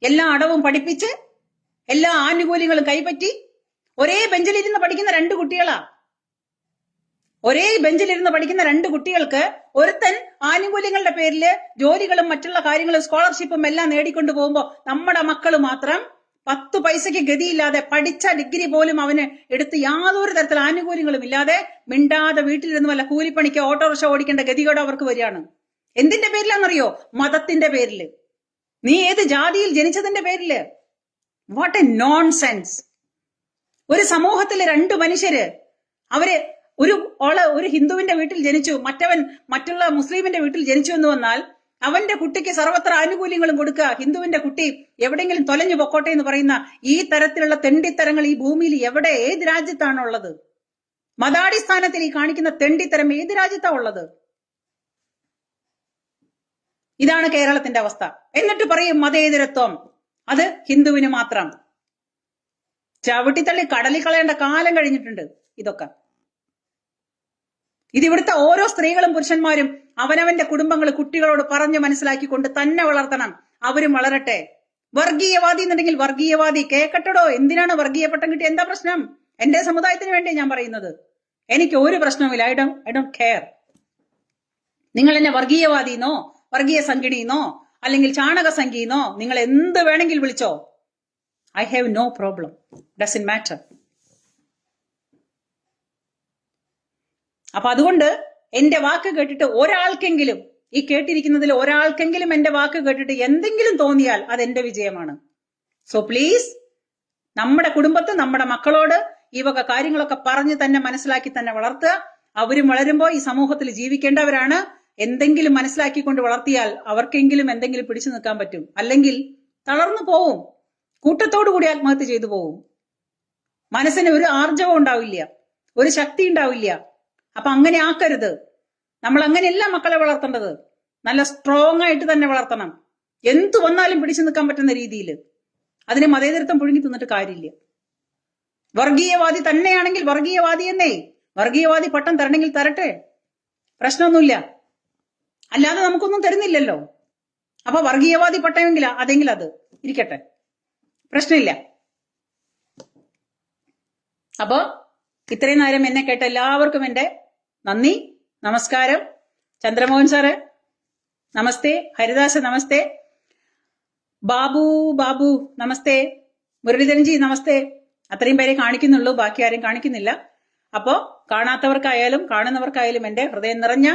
എല്ലാ അടവും പഠിപ്പിച്ച്, എല്ലാ ആനുകൂല്യങ്ങളും കൈപ്പറ്റി ഒരേ ബെഞ്ചിലിരുന്ന് പഠിക്കുന്ന രണ്ട് കുട്ടികളാ. ഒരേ ബെഞ്ചിലിരുന്ന് പഠിക്കുന്ന രണ്ട് കുട്ടികൾക്ക് ഒരുത്തൻ ആനുകൂല്യങ്ങളുടെ പേരില് ജോലികളും മറ്റുള്ള കാര്യങ്ങളും സ്കോളർഷിപ്പും എല്ലാം നേടിക്കൊണ്ടു പോകുമ്പോ നമ്മുടെ മക്കള് മാത്രം 10 പൈസയ്ക്ക് ഗതിയില്ലാതെ പഠിച്ച ഡിഗ്രി പോലും അവന് എടുത്ത് യാതൊരു തരത്തിൽ ആനുകൂല്യങ്ങളും ഇല്ലാതെ മിണ്ടാതെ വീട്ടിലിരുന്ന് വല്ല കൂലിപ്പണിക്ക് ഓട്ടോറിക്ഷ ഓടിക്കേണ്ട ഗതികേട് അവർക്ക് വരികയാണ്. എന്തിന്റെ പേരിലാണെന്നറിയോ? മതത്തിന്റെ പേരില്. നീ ഏത് ജാതിയിൽ ജനിച്ചതിന്റെ പേരില്. What A nonsense. ഒരു സമൂഹത്തിലെ രണ്ട് മനുഷ്യര്, അവര് ഒരു ഹിന്ദുവിന്റെ വീട്ടിൽ ജനിച്ചു, മറ്റവൻ മറ്റുള്ള മുസ്ലിമിന്റെ വീട്ടിൽ ജനിച്ചു എന്ന് വന്നാൽ അവന്റെ കുട്ടിക്ക് സർവത്ര ആനുകൂല്യങ്ങളും കൊടുക്കുക, ഹിന്ദുവിന്റെ കുട്ടി എവിടെയെങ്കിലും തൊലഞ്ഞു പൊക്കോട്ടെ എന്ന് പറയുന്ന ഈ തരത്തിലുള്ള തെണ്ടിത്തരങ്ങൾ ഈ ഭൂമിയിൽ എവിടെ, ഏത് രാജ്യത്താണുള്ളത്? മതാടിസ്ഥാനത്തിൽ ഈ കാണിക്കുന്ന തെണ്ടിത്തരം ഏത് രാജ്യത്താ ഉള്ളത്? ഇതാണ് കേരളത്തിന്റെ അവസ്ഥ. എന്നിട്ട് പറയും മതേതരത്വം, അത് ഹിന്ദുവിന് മാത്രം. ചവിട്ടിത്തള്ളി കടലിൽ കളയേണ്ട കാലം കഴിഞ്ഞിട്ടുണ്ട് ഇതൊക്കെ. ഇതിവിടുത്തെ ഓരോ സ്ത്രീകളും പുരുഷന്മാരും അവനവന്റെ കുടുംബങ്ങൾ കുട്ടികളോട് പറഞ്ഞു മനസ്സിലാക്കിക്കൊണ്ട് തന്നെ വളർത്തണം. അവരും വളരട്ടെ. വർഗീയവാദി എന്നുണ്ടെങ്കിൽ വർഗീയവാദി കേക്കട്ടടോ. എന്തിനാണ് വർഗീയ പട്ടം കിട്ടിയ? എന്താ പ്രശ്നം? എന്റെ സമുദായത്തിന് വേണ്ടി ഞാൻ പറയുന്നത്. എനിക്ക് ഒരു പ്രശ്നവുമില്ല. I don't care. നിങ്ങൾ എന്നെ വർഗീയവാദിന്നോ വർഗീയ സംഘിണിന്നോ അല്ലെങ്കിൽ ചാണക സംഘിന്നോ നിങ്ങൾ എന്ത് വേണമെങ്കിൽ വിളിച്ചോ. I have no problem. Doesn't matter. അപ്പൊ അതുകൊണ്ട് എന്റെ വാക്ക് കേട്ടിട്ട് ഒരാൾക്കെങ്കിലും, ഈ കേട്ടിരിക്കുന്നതിൽ ഒരാൾക്കെങ്കിലും എന്റെ വാക്ക് കേട്ടിട്ട് എന്തെങ്കിലും തോന്നിയാൽ അതെന്റെ വിജയമാണ്. സോ പ്ലീസ്, നമ്മുടെ കുടുംബത്ത് നമ്മുടെ മക്കളോട് ഈ വക കാര്യങ്ങളൊക്കെ പറഞ്ഞ് തന്നെ മനസ്സിലാക്കി തന്നെ വളർത്തുക. അവരും വളരുമ്പോ ഈ സമൂഹത്തിൽ ജീവിക്കേണ്ടവരാണ്. എന്തെങ്കിലും മനസ്സിലാക്കിക്കൊണ്ട് വളർത്തിയാൽ അവർക്കെങ്കിലും എന്തെങ്കിലും പിടിച്ചു നിൽക്കാൻ പറ്റും. അല്ലെങ്കിൽ തളർന്നു പോവും, കൂട്ടത്തോടു കൂടി ആത്മഹത്യ ചെയ്തു പോവും. മനസ്സിന് ഒരു ആർജവം ഉണ്ടാവില്ല, ഒരു ശക്തി ഉണ്ടാവില്ല. അപ്പൊ അങ്ങനെ ആക്കരുത്. നമ്മൾ അങ്ങനെയല്ല മക്കളെ വളർത്തേണ്ടത്. നല്ല സ്ട്രോങ് ആയിട്ട് തന്നെ വളർത്തണം. എന്തു വന്നാലും പിടിച്ചു നിൽക്കാൻ പറ്റുന്ന രീതിയിൽ. അതിന് മതേതരത്വം പുഴുങ്ങി തിന്നിട്ട് കാര്യമില്ല. വർഗീയവാദി തന്നെയാണെങ്കിൽ വർഗീയവാദി എന്നേ, വർഗീയവാദി പട്ടം തരണമെങ്കിൽ തരട്ടെ, പ്രശ്നമൊന്നുമില്ല. അല്ലാതെ നമുക്കൊന്നും തരുന്നില്ലല്ലോ. അപ്പൊ വർഗീയവാദി പട്ടമെങ്കിൽ അതെങ്കിൽ അത് ഇരിക്കട്ടെ, പ്രശ്നമില്ല. അപ്പോ ഇത്രയും നേരം എന്നെ കേട്ട എല്ലാവർക്കും എന്റെ നന്ദി, നമസ്കാരം. ചന്ദ്രമോഹൻ സാറ് നമസ്തേ, ഹരിദാസ് നമസ്തേ, ബാബു നമസ്തേ, മുരളീധരൻജി നമസ്തേ. അത്രയും പേരെ കാണിക്കുന്നുള്ളൂ, ബാക്കി ആരും കാണിക്കുന്നില്ല. അപ്പോ കാണാത്തവർക്കായാലും കാണുന്നവർക്കായാലും എന്റെ ഹൃദയം നിറഞ്ഞ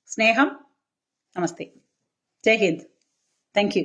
സ്നേഹം, നമസ്തേ. ജയ് ഹിന്ദ്. Thank U.